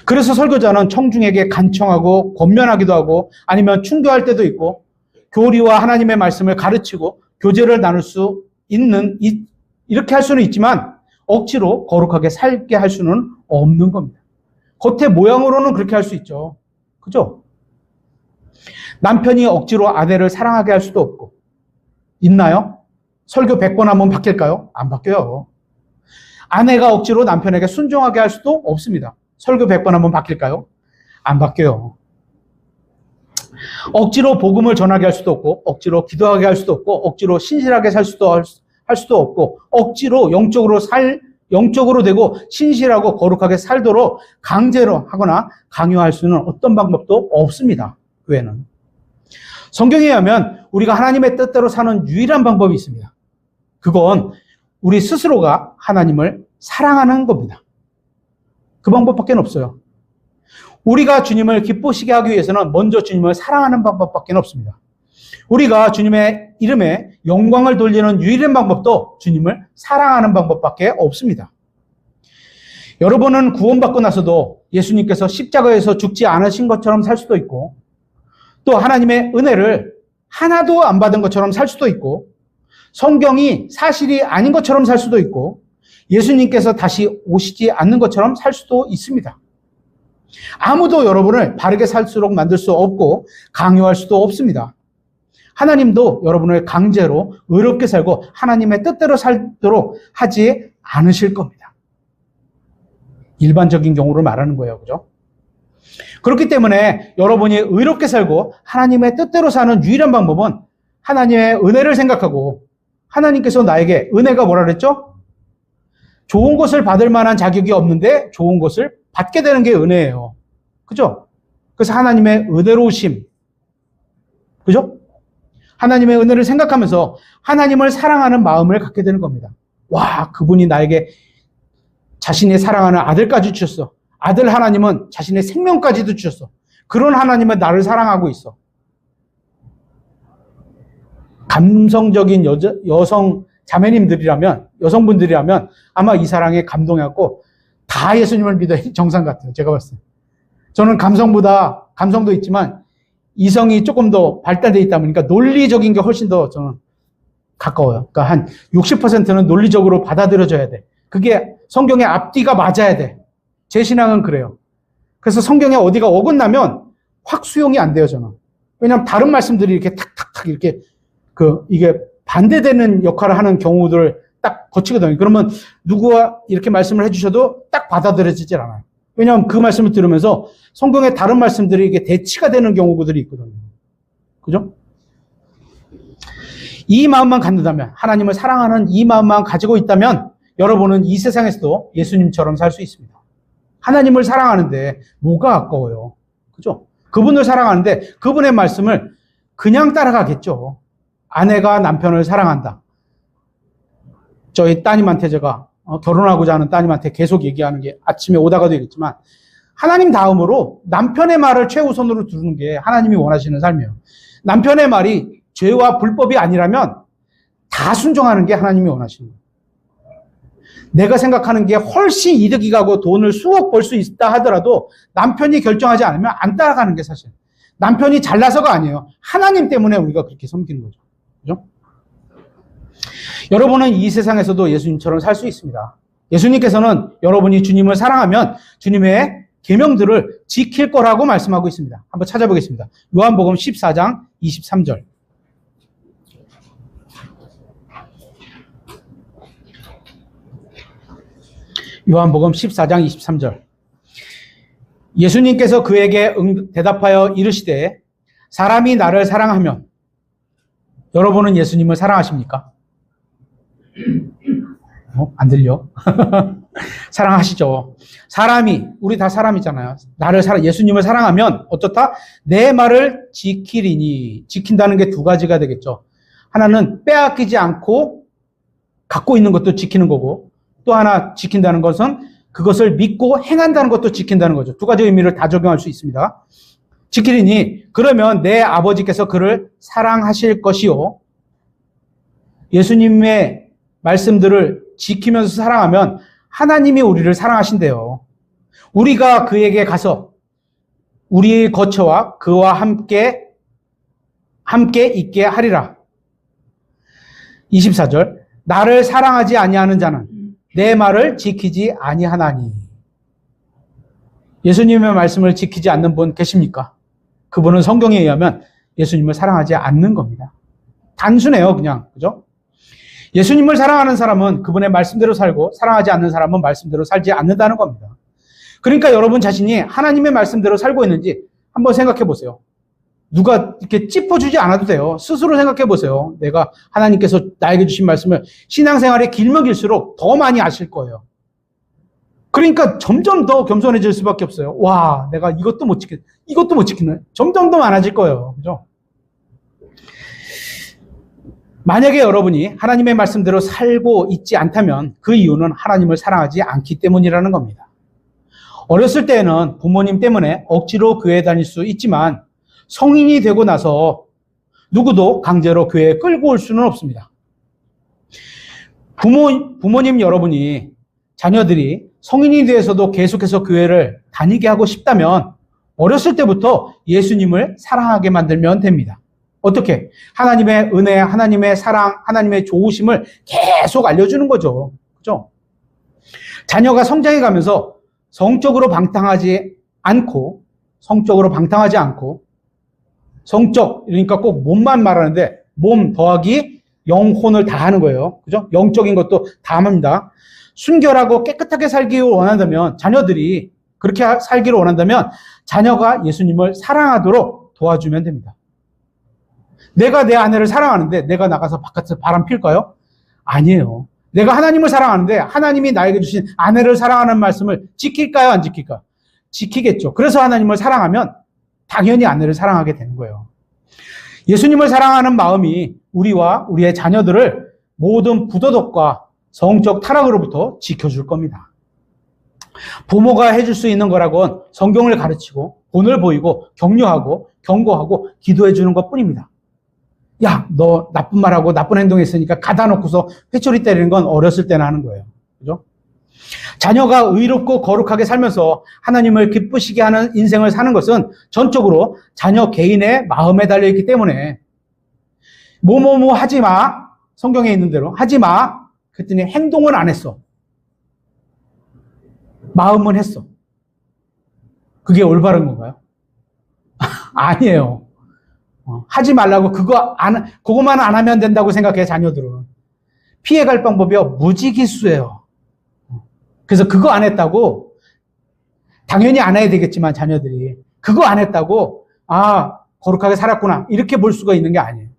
S1: 그래서 설교자는 청중에게 간청하고 권면하기도 하고 아니면 충교할 때도 있고 교리와 하나님의 말씀을 가르치고 교제를 나눌 수 있는 이렇게 할 수는 있지만 억지로 거룩하게 살게 할 수는 없는 겁니다. 겉에 모양으로는 그렇게 할 수 있죠. 그죠? 남편이 억지로 아내를 사랑하게 할 수도 없고 있나요? 설교 100번 하면 바뀔까요? 안 바뀌어요. 아내가 억지로 남편에게 순종하게 할 수도 없습니다. 설교 100번 하면 바뀔까요? 안 바뀌어요. 억지로 복음을 전하게 할 수도 없고 억지로 기도하게 할 수도 없고 억지로 신실하게 할 수도 없고 억지로 영적으로 되고 신실하고 거룩하게 살도록 강제로 하거나 강요할 수는 어떤 방법도 없습니다. 교회는. 성경에 의하면 우리가 하나님의 뜻대로 사는 유일한 방법이 있습니다. 그건 우리 스스로가 하나님을 사랑하는 겁니다. 그 방법밖에 없어요. 우리가 주님을 기쁘시게 하기 위해서는 먼저 주님을 사랑하는 방법밖에 없습니다. 우리가 주님의 이름에 영광을 돌리는 유일한 방법도 주님을 사랑하는 방법밖에 없습니다. 여러분은 구원받고 나서도 예수님께서 십자가에서 죽지 않으신 것처럼 살 수도 있고 또 하나님의 은혜를 하나도 안 받은 것처럼 살 수도 있고 성경이 사실이 아닌 것처럼 살 수도 있고 예수님께서 다시 오시지 않는 것처럼 살 수도 있습니다. 아무도 여러분을 바르게 살수록 만들 수 없고 강요할 수도 없습니다. 하나님도 여러분을 강제로 의롭게 살고 하나님의 뜻대로 살도록 하지 않으실 겁니다. 일반적인 경우를 말하는 거예요. 그죠? 그렇기 때문에 여러분이 의롭게 살고 하나님의 뜻대로 사는 유일한 방법은 하나님의 은혜를 생각하고 하나님께서 나에게 은혜가 뭐라 그랬죠? 좋은 것을 받을 만한 자격이 없는데 좋은 것을 받게 되는 게 은혜예요. 그죠? 그래서 하나님의 은혜로우심. 그죠? 하나님의 은혜를 생각하면서 하나님을 사랑하는 마음을 갖게 되는 겁니다. 와, 그분이 나에게 자신이 사랑하는 아들까지 주셨어. 아들 하나님은 자신의 생명까지도 주셨어. 그런 하나님은 나를 사랑하고 있어. 감성적인 여성 자매님들이라면, 여성분들이라면 아마 이 사랑에 감동해갖고 다 예수님을 믿어야 정상 같아요. 제가 봤을 때. 저는 감성도 있지만 이성이 조금 더 발달되어 있다 보니까 논리적인 게 훨씬 더 저는 가까워요. 그러니까 한 60%는 논리적으로 받아들여져야 돼. 그게 성경의 앞뒤가 맞아야 돼. 제 신앙은 그래요. 그래서 성경에 어디가 어긋나면 확 수용이 안 돼요, 저는. 왜냐하면 다른 말씀들이 이렇게 탁탁탁 이렇게 이게 반대되는 역할을 하는 경우들을 딱 거치거든요. 그러면 누구가 이렇게 말씀을 해주셔도 딱 받아들여지질 않아요. 왜냐하면 그 말씀을 들으면서 성경의 다른 말씀들이 이게 대치가 되는 경우들이 있거든요. 그죠? 이 마음만 갖는다면, 하나님을 사랑하는 이 마음만 가지고 있다면 여러분은 이 세상에서도 예수님처럼 살 수 있습니다. 하나님을 사랑하는데 뭐가 아까워요? 그죠? 그분을 사랑하는데 그분의 말씀을 그냥 따라가겠죠. 아내가 남편을 사랑한다. 저희 따님한테 제가 결혼하고자 하는 따님한테 계속 얘기하는 게 아침에 오다가도 얘기했지만 하나님 다음으로 남편의 말을 최우선으로 두는 게 하나님이 원하시는 삶이에요. 남편의 말이 죄와 불법이 아니라면 다 순종하는 게 하나님이 원하시는 거예요. 내가 생각하는 게 훨씬 이득이 가고 돈을 수억 벌 수 있다 하더라도 남편이 결정하지 않으면 안 따라가는 게 사실. 남편이 잘나서가 아니에요. 하나님 때문에 우리가 그렇게 섬기는 거죠. 그죠? 여러분은 이 세상에서도 예수님처럼 살 수 있습니다. 예수님께서는 여러분이 주님을 사랑하면 주님의 계명들을 지킬 거라고 말씀하고 있습니다. 한번 찾아보겠습니다. 요한복음 14장 23절. 요한복음 14장 23절. 예수님께서 그에게 대답하여 이르시되 사람이 나를 사랑하면, 여러분은 예수님을 사랑하십니까? 안 들려? 사랑하시죠. 사람이, 우리 다 사람이잖아요. 예수님을 사랑하면 어떻다? 내 말을 지키리니. 지킨다는 게 두 가지가 되겠죠. 하나는 빼앗기지 않고 갖고 있는 것도 지키는 거고, 또 하나 지킨다는 것은 그것을 믿고 행한다는 것도 지킨다는 거죠. 두 가지 의미를 다 적용할 수 있습니다. 지키리니, 그러면 내 아버지께서 그를 사랑하실 것이요. 예수님의 말씀들을 지키면서 사랑하면 하나님이 우리를 사랑하신대요. 우리가 그에게 가서 우리의 거처와 그와 함께 있게 하리라. 24절. 나를 사랑하지 아니하는 자는 내 말을 지키지 아니하나니. 예수님의 말씀을 지키지 않는 분 계십니까? 그분은 성경에 의하면 예수님을 사랑하지 않는 겁니다. 단순해요, 그냥. 그죠? 예수님을 사랑하는 사람은 그분의 말씀대로 살고, 사랑하지 않는 사람은 말씀대로 살지 않는다는 겁니다. 그러니까 여러분 자신이 하나님의 말씀대로 살고 있는지 한번 생각해 보세요. 누가 이렇게 짚어주지 않아도 돼요. 스스로 생각해 보세요. 내가 하나님께서 나에게 주신 말씀을 신앙생활에 길면 길수록 더 많이 아실 거예요. 그러니까 점점 더 겸손해질 수밖에 없어요. 와, 내가 이것도 못 지키네. 점점 더 많아질 거예요. 그죠? 만약에 여러분이 하나님의 말씀대로 살고 있지 않다면 그 이유는 하나님을 사랑하지 않기 때문이라는 겁니다. 어렸을 때에는 부모님 때문에 억지로 교회에 다닐 수 있지만 성인이 되고 나서 누구도 강제로 교회에 끌고 올 수는 없습니다. 부모님 여러분이 자녀들이 성인이 돼서도 계속해서 교회를 다니게 하고 싶다면 어렸을 때부터 예수님을 사랑하게 만들면 됩니다. 어떻게? 하나님의 은혜, 하나님의 사랑, 하나님의 좋으심을 계속 알려주는 거죠. 그죠? 자녀가 성장해 가면서 성적으로 방탕하지 않고, 성적, 그러니까 꼭 몸만 말하는데, 몸 더하기 영혼을 다 하는 거예요. 그죠? 영적인 것도 다 합니다. 순결하고 깨끗하게 살기를 원한다면, 자녀들이 그렇게 살기를 원한다면, 자녀가 예수님을 사랑하도록 도와주면 됩니다. 내가 내 아내를 사랑하는데 내가 나가서 바깥에서 바람 필까요? 아니에요. 내가 하나님을 사랑하는데 하나님이 나에게 주신 아내를 사랑하는 말씀을 지킬까요? 안 지킬까요? 지키겠죠. 그래서 하나님을 사랑하면 당연히 아내를 사랑하게 되는 거예요. 예수님을 사랑하는 마음이 우리와 우리의 자녀들을 모든 부도덕과 성적 타락으로부터 지켜줄 겁니다. 부모가 해줄 수 있는 거라곤 성경을 가르치고 본을 보이고 격려하고 경고하고 기도해 주는 것뿐입니다. 야, 너 나쁜 말하고 나쁜 행동했으니까 가다 놓고서 회초리 때리는 건 어렸을 때나 하는 거예요. 그죠? 자녀가 의롭고 거룩하게 살면서 하나님을 기쁘시게 하는 인생을 사는 것은 전적으로 자녀 개인의 마음에 달려있기 때문에 뭐뭐뭐 하지 마. 성경에 있는 대로 하지 마. 그랬더니 행동은 안 했어. 마음은 했어. 그게 올바른 건가요? 아니에요. 하지 말라고 그거만 안 하면 된다고 생각해, 자녀들은. 피해갈 방법이요, 무지기수예요. 그래서 그거 안 했다고, 당연히 안 해야 되겠지만 자녀들이 그거 안 했다고, 거룩하게 살았구나, 이렇게 볼 수가 있는 게 아니에요.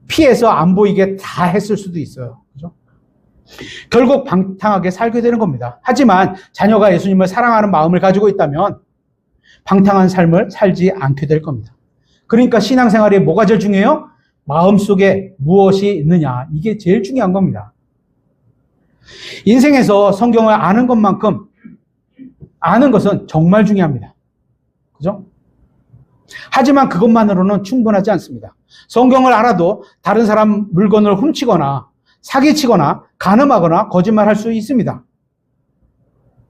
S1: 피해서 안 보이게 다 했을 수도 있어요. 그죠? 결국 방탕하게 살게 되는 겁니다. 하지만 자녀가 예수님을 사랑하는 마음을 가지고 있다면 방탕한 삶을 살지 않게 될 겁니다. 그러니까 신앙생활에 뭐가 제일 중요해요? 마음속에 무엇이 있느냐. 이게 제일 중요한 겁니다. 인생에서 성경을 아는 것만큼 아는 것은 정말 중요합니다. 그죠? 하지만 그것만으로는 충분하지 않습니다. 성경을 알아도 다른 사람 물건을 훔치거나 사기치거나 간음하거나 거짓말할 수 있습니다.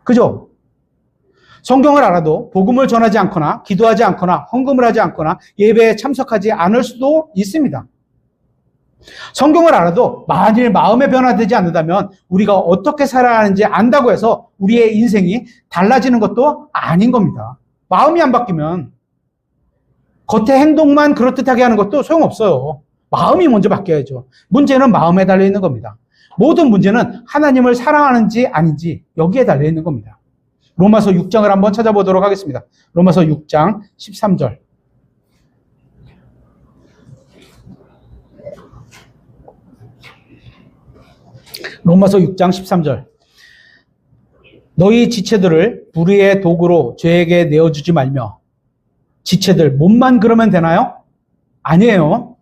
S1: 그죠? 성경을 알아도 복음을 전하지 않거나 기도하지 않거나 헌금을 하지 않거나 예배에 참석하지 않을 수도 있습니다. 성경을 알아도 만일 마음에 변화되지 않는다면 우리가 어떻게 살아야 하는지 안다고 해서 우리의 인생이 달라지는 것도 아닌 겁니다. 마음이 안 바뀌면 겉의 행동만 그럴듯하게 하는 것도 소용없어요. 마음이 먼저 바뀌어야죠. 문제는 마음에 달려있는 겁니다. 모든 문제는 하나님을 사랑하는지 아닌지 여기에 달려있는 겁니다. 로마서 6장을 한번 찾아보도록 하겠습니다. 로마서 6장 13절. 로마서 6장 13절. 너희 지체들을 불의의 도구로 죄에게 내어주지 말며. 지체들, 몸만 그러면 되나요? 아니에요.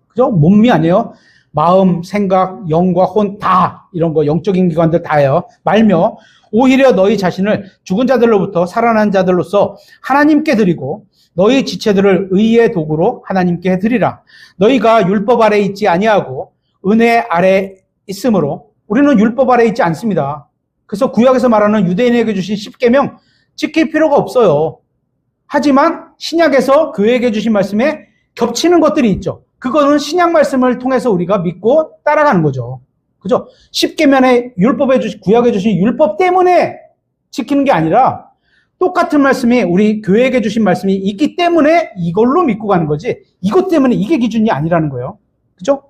S1: 그죠? 몸이 아니에요. 마음, 생각, 영과 혼 다 이런 거 영적인 기관들 다예요. 말며 오히려 너희 자신을 죽은 자들로부터 살아난 자들로서 하나님께 드리고 너희 지체들을 의의 도구로 하나님께 드리라. 너희가 율법 아래 있지 아니하고 은혜 아래 있으므로 우리는 율법 아래 있지 않습니다. 그래서 구약에서 말하는 유대인에게 주신 10계명 지킬 필요가 없어요. 하지만 신약에서 교회에게 주신 말씀에 겹치는 것들이 있죠. 그거는 신약 말씀을 통해서 우리가 믿고 따라가는 거죠. 그죠? 10계명의 구약에 주신 율법 때문에 지키는 게 아니라 똑같은 말씀이 우리 교회에게 주신 말씀이 있기 때문에 이걸로 믿고 가는 거지. 이것 때문에 이게 기준이 아니라는 거예요. 그죠?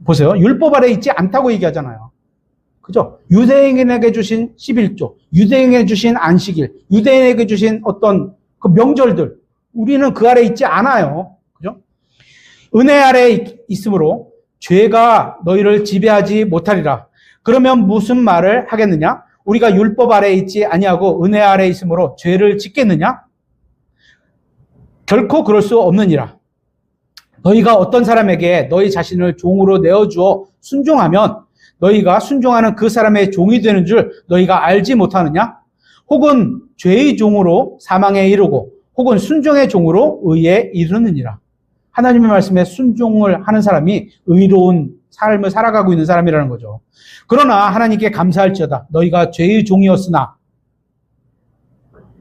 S1: 보세요. 율법 아래 있지 않다고 얘기하잖아요. 그죠? 유대인에게 주신 11조, 유대인에게 주신 안식일, 유대인에게 주신 어떤 그 명절들, 우리는 그 아래 있지 않아요. 그죠? 은혜 아래 있으므로 죄가 너희를 지배하지 못하리라. 그러면 무슨 말을 하겠느냐? 우리가 율법 아래 있지 아니하고 은혜 아래 있으므로 죄를 짓겠느냐? 결코 그럴 수 없느니라. 너희가 어떤 사람에게 너희 자신을 종으로 내어주어 순종하면 너희가 순종하는 그 사람의 종이 되는 줄 너희가 알지 못하느냐? 혹은 죄의 종으로 사망에 이르고 혹은 순종의 종으로 의에 이르느니라. 하나님의 말씀에 순종을 하는 사람이 의로운 삶을 살아가고 있는 사람이라는 거죠. 그러나 하나님께 감사할지어다. 너희가 죄의 종이었으나,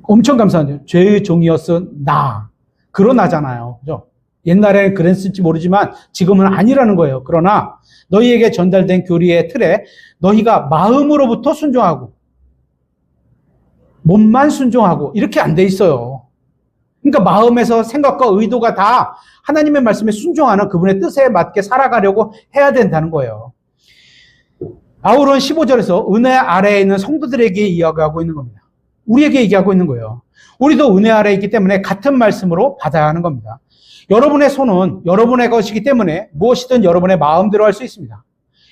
S1: 엄청 감사한데요. 죄의 종이었으나, 그러나잖아요. 그죠? 옛날에는 그랬을지 모르지만 지금은 아니라는 거예요. 그러나 너희에게 전달된 교리의 틀에 너희가 마음으로부터 순종하고 몸만 순종하고 이렇게 안 돼 있어요. 그러니까 마음에서 생각과 의도가 다 하나님의 말씀에 순종하는 그분의 뜻에 맞게 살아가려고 해야 된다는 거예요. 바울은 15절에서 은혜 아래에 있는 성도들에게 이야기하고 있는 겁니다. 우리에게 얘기하고 있는 거예요. 우리도 은혜 아래에 있기 때문에 같은 말씀으로 받아야 하는 겁니다. 여러분의 손은 여러분의 것이기 때문에 무엇이든 여러분의 마음대로 할 수 있습니다.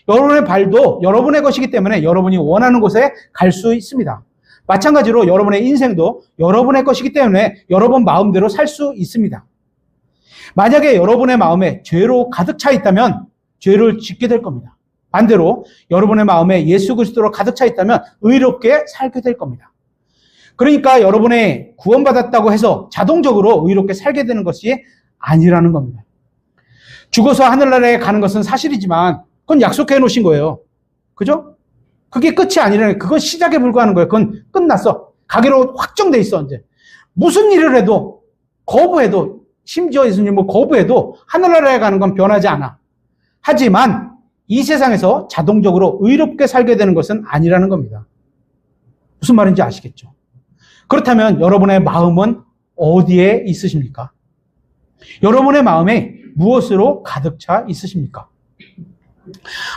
S1: 여러분의 발도 여러분의 것이기 때문에 여러분이 원하는 곳에 갈 수 있습니다. 마찬가지로 여러분의 인생도 여러분의 것이기 때문에 여러분 마음대로 살 수 있습니다. 만약에 여러분의 마음에 죄로 가득 차 있다면 죄를 짓게 될 겁니다. 반대로 여러분의 마음에 예수 그리스도로 가득 차 있다면 의롭게 살게 될 겁니다. 그러니까 여러분의 구원받았다고 해서 자동적으로 의롭게 살게 되는 것이 아니라는 겁니다. 죽어서 하늘나라에 가는 것은 사실이지만 그건 약속해 놓으신 거예요. 그죠? 그게 끝이 아니라는 거예요. 그건 시작에 불과하는 거예요. 그건 끝났어. 가기로 확정돼 있어, 이제. 무슨 일을 해도, 거부해도, 심지어 예수님 거부해도 하늘나라에 가는 건 변하지 않아. 하지만 이 세상에서 자동적으로 의롭게 살게 되는 것은 아니라는 겁니다. 무슨 말인지 아시겠죠? 그렇다면 여러분의 마음은 어디에 있으십니까? 여러분의 마음에 무엇으로 가득 차 있으십니까?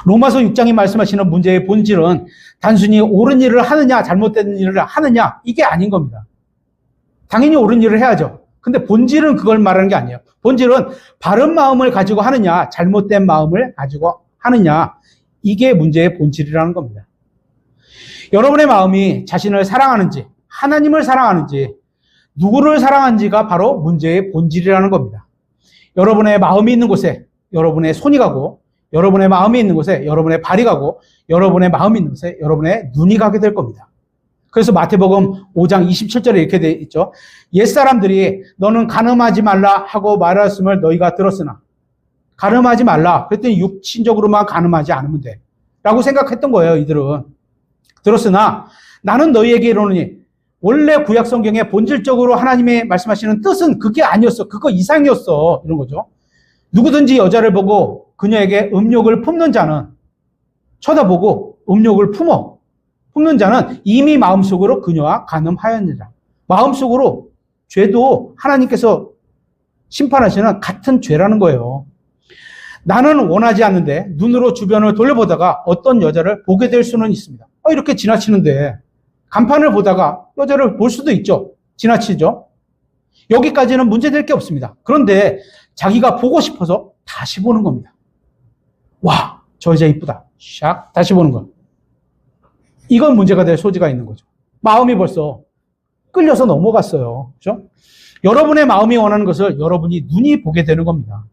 S1: 로마서 6장이 말씀하시는 문제의 본질은 단순히 옳은 일을 하느냐 잘못된 일을 하느냐 이게 아닌 겁니다. 당연히 옳은 일을 해야죠. 근데 본질은 그걸 말하는 게 아니에요. 본질은 바른 마음을 가지고 하느냐 잘못된 마음을 가지고 하느냐 이게 문제의 본질이라는 겁니다. 여러분의 마음이 자신을 사랑하는지 하나님을 사랑하는지 누구를 사랑하는지가 바로 문제의 본질이라는 겁니다. 여러분의 마음이 있는 곳에 여러분의 손이 가고 여러분의 마음이 있는 곳에 여러분의 발이 가고 여러분의 마음이 있는 곳에 여러분의 눈이 가게 될 겁니다. 그래서 마태복음 5장 27절에 이렇게 되어 있죠. 옛사람들이 너는 간음하지 말라 하고 말하였음을 너희가 들었으나 간음하지 말라. 그랬더니 육신적으로만 간음하지 않으면 돼. 라고 생각했던 거예요, 이들은. 들었으나 나는 너희에게 이르노니 원래 구약 성경에 본질적으로 하나님의 말씀하시는 뜻은 그게 아니었어. 그거 이상이었어. 이런 거죠. 누구든지 여자를 보고 그녀에게 음욕을 품는 자는 쳐다보고 음욕을 품는 자는 이미 마음속으로 그녀와 간음하였느니라. 마음속으로 죄도 하나님께서 심판하시는 같은 죄라는 거예요. 나는 원하지 않는데 눈으로 주변을 돌려보다가 어떤 여자를 보게 될 수는 있습니다. 이렇게 지나치는데 간판을 보다가 여자를 볼 수도 있죠. 지나치죠. 여기까지는 문제될 게 없습니다. 그런데 자기가 보고 싶어서 다시 보는 겁니다. 와, 저 여자 이쁘다. 샥 다시 보는 거. 이건 문제가 될 소지가 있는 거죠. 마음이 벌써 끌려서 넘어갔어요. 그렇죠? 여러분의 마음이 원하는 것을 여러분이 눈이 보게 되는 겁니다.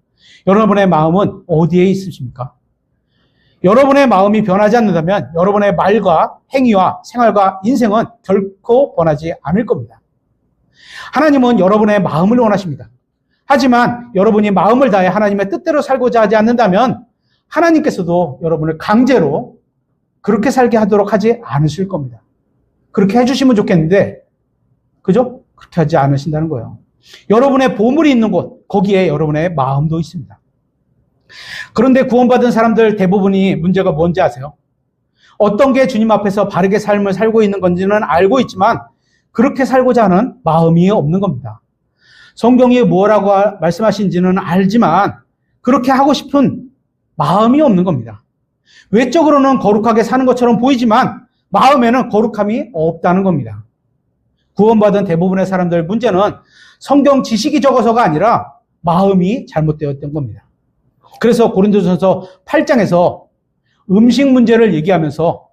S1: 여러분의 마음은 어디에 있으십니까? 여러분의 마음이 변하지 않는다면 여러분의 말과 행위와 생활과 인생은 결코 변하지 않을 겁니다. 하나님은 여러분의 마음을 원하십니다. 하지만 여러분이 마음을 다해 하나님의 뜻대로 살고자 하지 않는다면 하나님께서도 여러분을 강제로 그렇게 살게 하도록 하지 않으실 겁니다. 그렇게 해주시면 좋겠는데, 그죠? 그렇게 하지 않으신다는 거예요. 여러분의 보물이 있는 곳, 거기에 여러분의 마음도 있습니다. 그런데 구원받은 사람들 대부분이 문제가 뭔지 아세요? 어떤 게 주님 앞에서 바르게 삶을 살고 있는 건지는 알고 있지만 그렇게 살고자 하는 마음이 없는 겁니다. 성경이 뭐라고 말씀하신지는 알지만 그렇게 하고 싶은 마음이 없는 겁니다. 외적으로는 거룩하게 사는 것처럼 보이지만 마음에는 거룩함이 없다는 겁니다. 구원받은 대부분의 사람들 문제는 성경 지식이 적어서가 아니라 마음이 잘못되었던 겁니다. 그래서 고린도전서 8장에서 음식 문제를 얘기하면서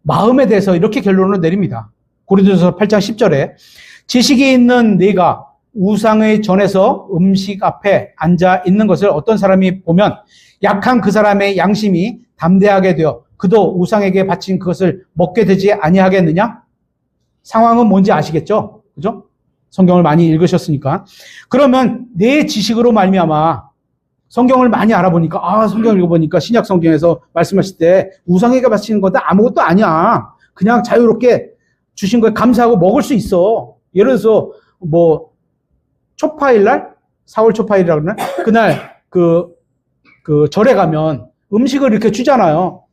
S1: 마음에 대해서 이렇게 결론을 내립니다. 고린도전서 8장 10절에 지식이 있는 네가 우상의 전에서 음식 앞에 앉아 있는 것을 어떤 사람이 보면 약한 그 사람의 양심이 담대하게 되어 그도 우상에게 바친 그것을 먹게 되지 아니하겠느냐? 상황은 뭔지 아시겠죠? 그죠? 성경을 많이 읽으셨으니까. 그러면 내 지식으로 말미암아 성경을 많이 알아보니까 성경을 읽어보니까 신약 성경에서 말씀하실 때 우상에게 바치는 것도 아무것도 아니야. 그냥 자유롭게 주신 거에 감사하고 먹을 수 있어. 예를 들어서 초파일 날 4월 초파일이라고 그러나 그날 그 절에 가면 음식을 이렇게 주잖아요.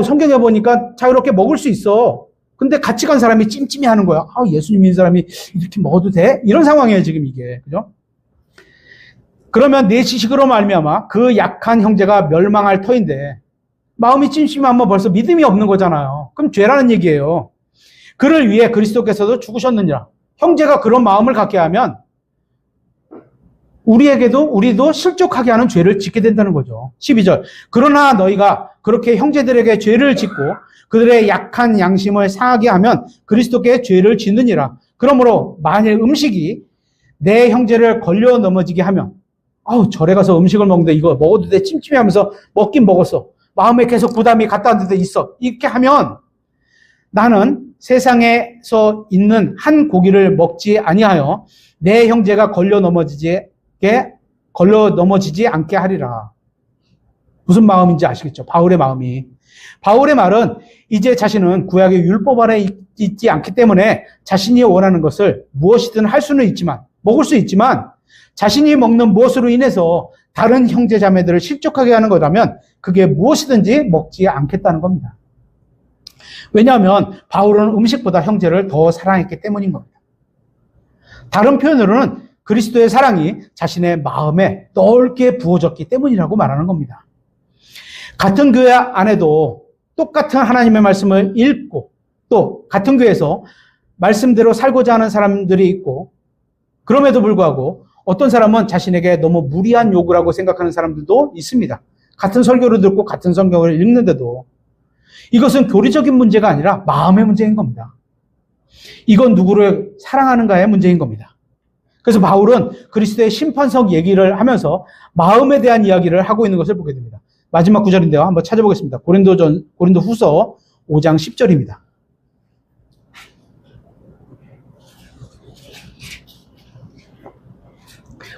S1: 성경에 보니까 자유롭게 먹을 수 있어. 근데 같이 간 사람이 찜찜해 하는 거야. 예수님 믿는 사람이 이렇게 먹어도 돼? 이런 상황이에요, 지금 이게. 그죠? 그러면 내 지식으로 말미암아 그 약한 형제가 멸망할 터인데 마음이 찜찜하면 벌써 믿음이 없는 거잖아요. 그럼 죄라는 얘기예요. 그를 위해 그리스도께서도 죽으셨느니라. 형제가 그런 마음을 갖게 하면 우리도 실족하게 하는 죄를 짓게 된다는 거죠. 12절. 그러나 너희가 그렇게 형제들에게 죄를 짓고 그들의 약한 양심을 상하게 하면 그리스도께 죄를 짓느니라. 그러므로 만일 음식이 내 형제를 걸려 넘어지게 하면 절에 가서 음식을 먹는데 이거 먹어도 돼 찜찜해 하면서 먹긴 먹었어. 마음에 계속 부담이 갔다 왔는 데 있어. 이렇게 하면 나는 세상에서 있는 한 고기를 먹지 아니하여 내 형제가 걸려 넘어지지 않게 하리라. 무슨 마음인지 아시겠죠? 바울의 마음이. 바울의 말은 이제 자신은 구약의 율법 아래 있지 않기 때문에 자신이 원하는 것을 무엇이든 할 수는 있지만, 먹을 수 있지만 자신이 먹는 무엇으로 인해서 다른 형제 자매들을 실족하게 하는 거라면 그게 무엇이든지 먹지 않겠다는 겁니다. 왜냐하면 바울은 음식보다 형제를 더 사랑했기 때문인 겁니다. 다른 표현으로는 그리스도의 사랑이 자신의 마음에 넓게 부어졌기 때문이라고 말하는 겁니다. 같은 교회 안에도 똑같은 하나님의 말씀을 읽고 또 같은 교회에서 말씀대로 살고자 하는 사람들이 있고 그럼에도 불구하고 어떤 사람은 자신에게 너무 무리한 요구라고 생각하는 사람들도 있습니다. 같은 설교를 듣고 같은 성경을 읽는데도 이것은 교리적인 문제가 아니라 마음의 문제인 겁니다. 이건 누구를 사랑하는가의 문제인 겁니다. 그래서 바울은 그리스도의 심판석 얘기를 하면서 마음에 대한 이야기를 하고 있는 것을 보게 됩니다. 마지막 구절인데요. 한번 찾아보겠습니다. 고린도 후서 5장 10절입니다.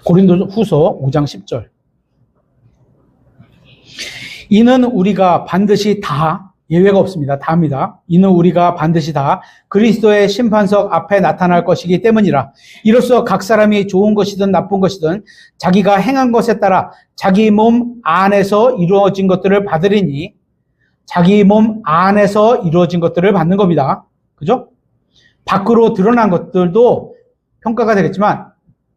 S1: 고린도 후서 5장 10절. 이는 우리가 반드시 다 예외가 없습니다. 다입니다. 이는 우리가 반드시 다 그리스도의 심판석 앞에 나타날 것이기 때문이라. 이로써 각 사람이 좋은 것이든 나쁜 것이든 자기가 행한 것에 따라 자기 몸 안에서 이루어진 것들을 받으리니, 자기 몸 안에서 이루어진 것들을 받는 겁니다. 그죠? 밖으로 드러난 것들도 평가가 되겠지만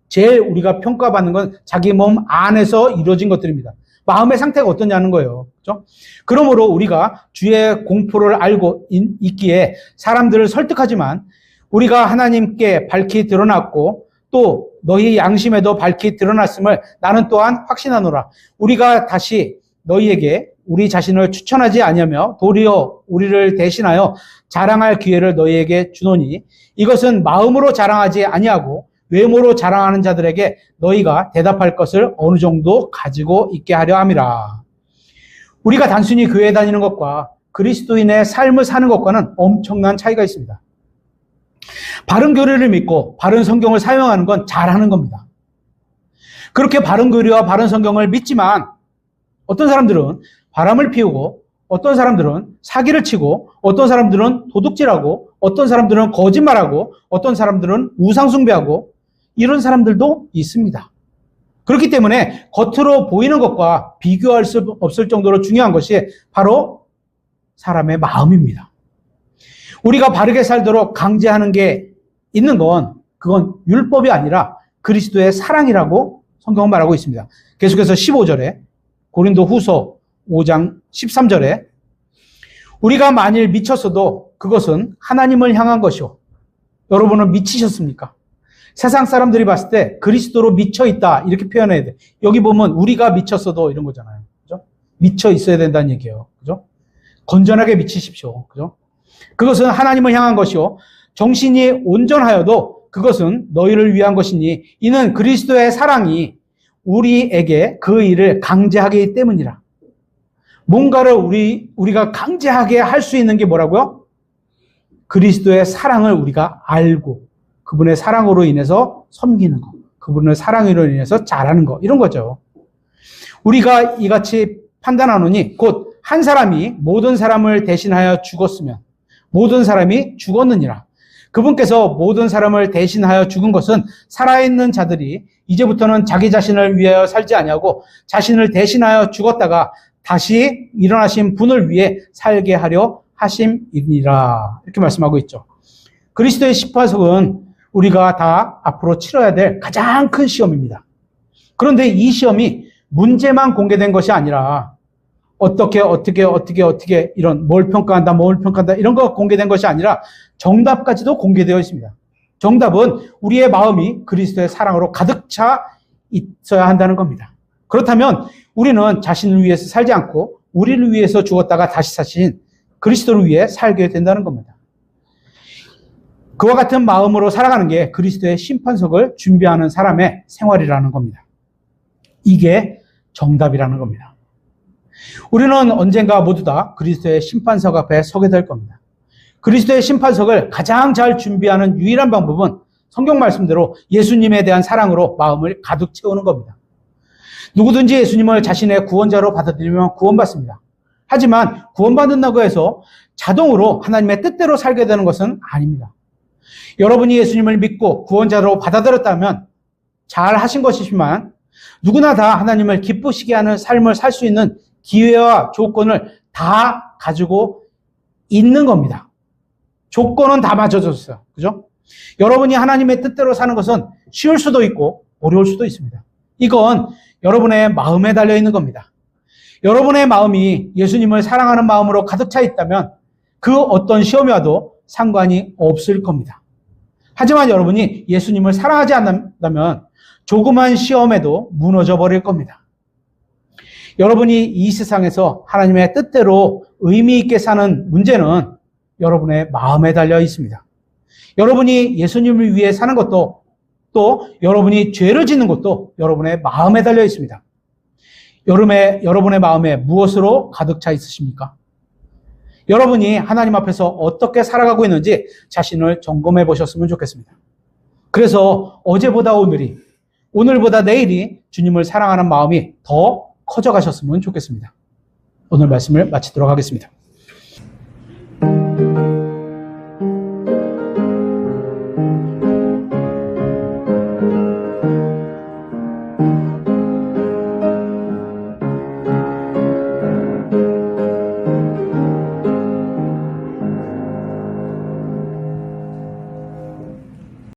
S1: 제일 우리가 평가받는 건 자기 몸 안에서 이루어진 것들입니다. 마음의 상태가 어떠냐는 거예요. 그죠? 그러므로 우리가 주의 공포를 알고 있기에 사람들을 설득하지만 우리가 하나님께 밝히 드러났고 또 너희 양심에도 밝히 드러났음을 나는 또한 확신하노라. 우리가 다시 너희에게 우리 자신을 추천하지 아니하며 도리어 우리를 대신하여 자랑할 기회를 너희에게 주노니 이것은 마음으로 자랑하지 아니하고 외모로 자랑하는 자들에게 너희가 대답할 것을 어느 정도 가지고 있게 하려 함이라. 우리가 단순히 교회에 다니는 것과 그리스도인의 삶을 사는 것과는 엄청난 차이가 있습니다. 바른 교리를 믿고 바른 성경을 사용하는 건 잘하는 겁니다. 그렇게 바른 교리와 바른 성경을 믿지만 어떤 사람들은 바람을 피우고 어떤 사람들은 사기를 치고 어떤 사람들은 도둑질하고 어떤 사람들은 거짓말하고 어떤 사람들은 우상숭배하고 이런 사람들도 있습니다. 그렇기 때문에 겉으로 보이는 것과 비교할 수 없을 정도로 중요한 것이 바로 사람의 마음입니다. 우리가 바르게 살도록 강제하는 게 있는 건 그건 율법이 아니라 그리스도의 사랑이라고 성경은 말하고 있습니다. 계속해서 15절에 고린도 후서 5장 13절에 우리가 만일 미쳤어도 그것은 하나님을 향한 것이요. 여러분은 미치셨습니까? 세상 사람들이 봤을 때 그리스도로 미쳐 있다 이렇게 표현해야 돼. 여기 보면 우리가 미쳤어도 이런 거잖아요. 그죠? 미쳐 있어야 된다는 얘기예요. 그죠? 건전하게 미치십시오. 그죠? 그것은 하나님을 향한 것이요. 정신이 온전하여도 그것은 너희를 위한 것이니 이는 그리스도의 사랑이 우리에게 그 일을 강제하기 때문이라. 뭔가를 우리가 강제하게 할 수 있는 게 뭐라고요? 그리스도의 사랑을 우리가 알고 그분의 사랑으로 인해서 섬기는 것, 그분의 사랑으로 인해서 잘하는 것, 이런 거죠. 우리가 이같이 판단하노니 곧 한 사람이 모든 사람을 대신하여 죽었으면 모든 사람이 죽었느니라. 그분께서 모든 사람을 대신하여 죽은 것은 살아있는 자들이 이제부터는 자기 자신을 위하여 살지 아니하고 자신을 대신하여 죽었다가 다시 일어나신 분을 위해 살게 하려 하심이니라. 이렇게 말씀하고 있죠. 그리스도의 심판석은 우리가 다 앞으로 치러야 될 가장 큰 시험입니다. 그런데 이 시험이 문제만 공개된 것이 아니라 어떻게 이런 뭘 평가한다 이런 거 공개된 것이 아니라 정답까지도 공개되어 있습니다. 정답은 우리의 마음이 그리스도의 사랑으로 가득 차 있어야 한다는 겁니다. 그렇다면 우리는 자신을 위해서 살지 않고 우리를 위해서 죽었다가 다시 사신 그리스도를 위해 살게 된다는 겁니다. 그와 같은 마음으로 살아가는 게 그리스도의 심판석을 준비하는 사람의 생활이라는 겁니다. 이게 정답이라는 겁니다. 우리는 언젠가 모두 다 그리스도의 심판석 앞에 서게 될 겁니다. 그리스도의 심판석을 가장 잘 준비하는 유일한 방법은 성경 말씀대로 예수님에 대한 사랑으로 마음을 가득 채우는 겁니다. 누구든지 예수님을 자신의 구원자로 받아들이면 구원받습니다. 하지만 구원받는다고 해서 자동으로 하나님의 뜻대로 살게 되는 것은 아닙니다. 여러분이 예수님을 믿고 구원자로 받아들였다면 잘 하신 것이지만 누구나 다 하나님을 기쁘시게 하는 삶을 살 수 있는 기회와 조건을 다 가지고 있는 겁니다. 조건은 다 맞춰줬어요. 그죠? 여러분이 하나님의 뜻대로 사는 것은 쉬울 수도 있고 어려울 수도 있습니다. 이건 여러분의 마음에 달려 있는 겁니다. 여러분의 마음이 예수님을 사랑하는 마음으로 가득 차 있다면 그 어떤 시험이 와도 상관이 없을 겁니다. 하지만 여러분이 예수님을 사랑하지 않는다면 조그만 시험에도 무너져 버릴 겁니다. 여러분이 이 세상에서 하나님의 뜻대로 의미 있게 사는 문제는 여러분의 마음에 달려 있습니다. 여러분이 예수님을 위해 사는 것도 또 여러분이 죄를 짓는 것도 여러분의 마음에 달려 있습니다. 여러분의 마음에 무엇으로 가득 차 있으십니까? 여러분이 하나님 앞에서 어떻게 살아가고 있는지 자신을 점검해 보셨으면 좋겠습니다. 그래서 어제보다 오늘보다 내일이 주님을 사랑하는 마음이 더 커져가셨으면 좋겠습니다. 오늘 말씀을 마치도록 하겠습니다.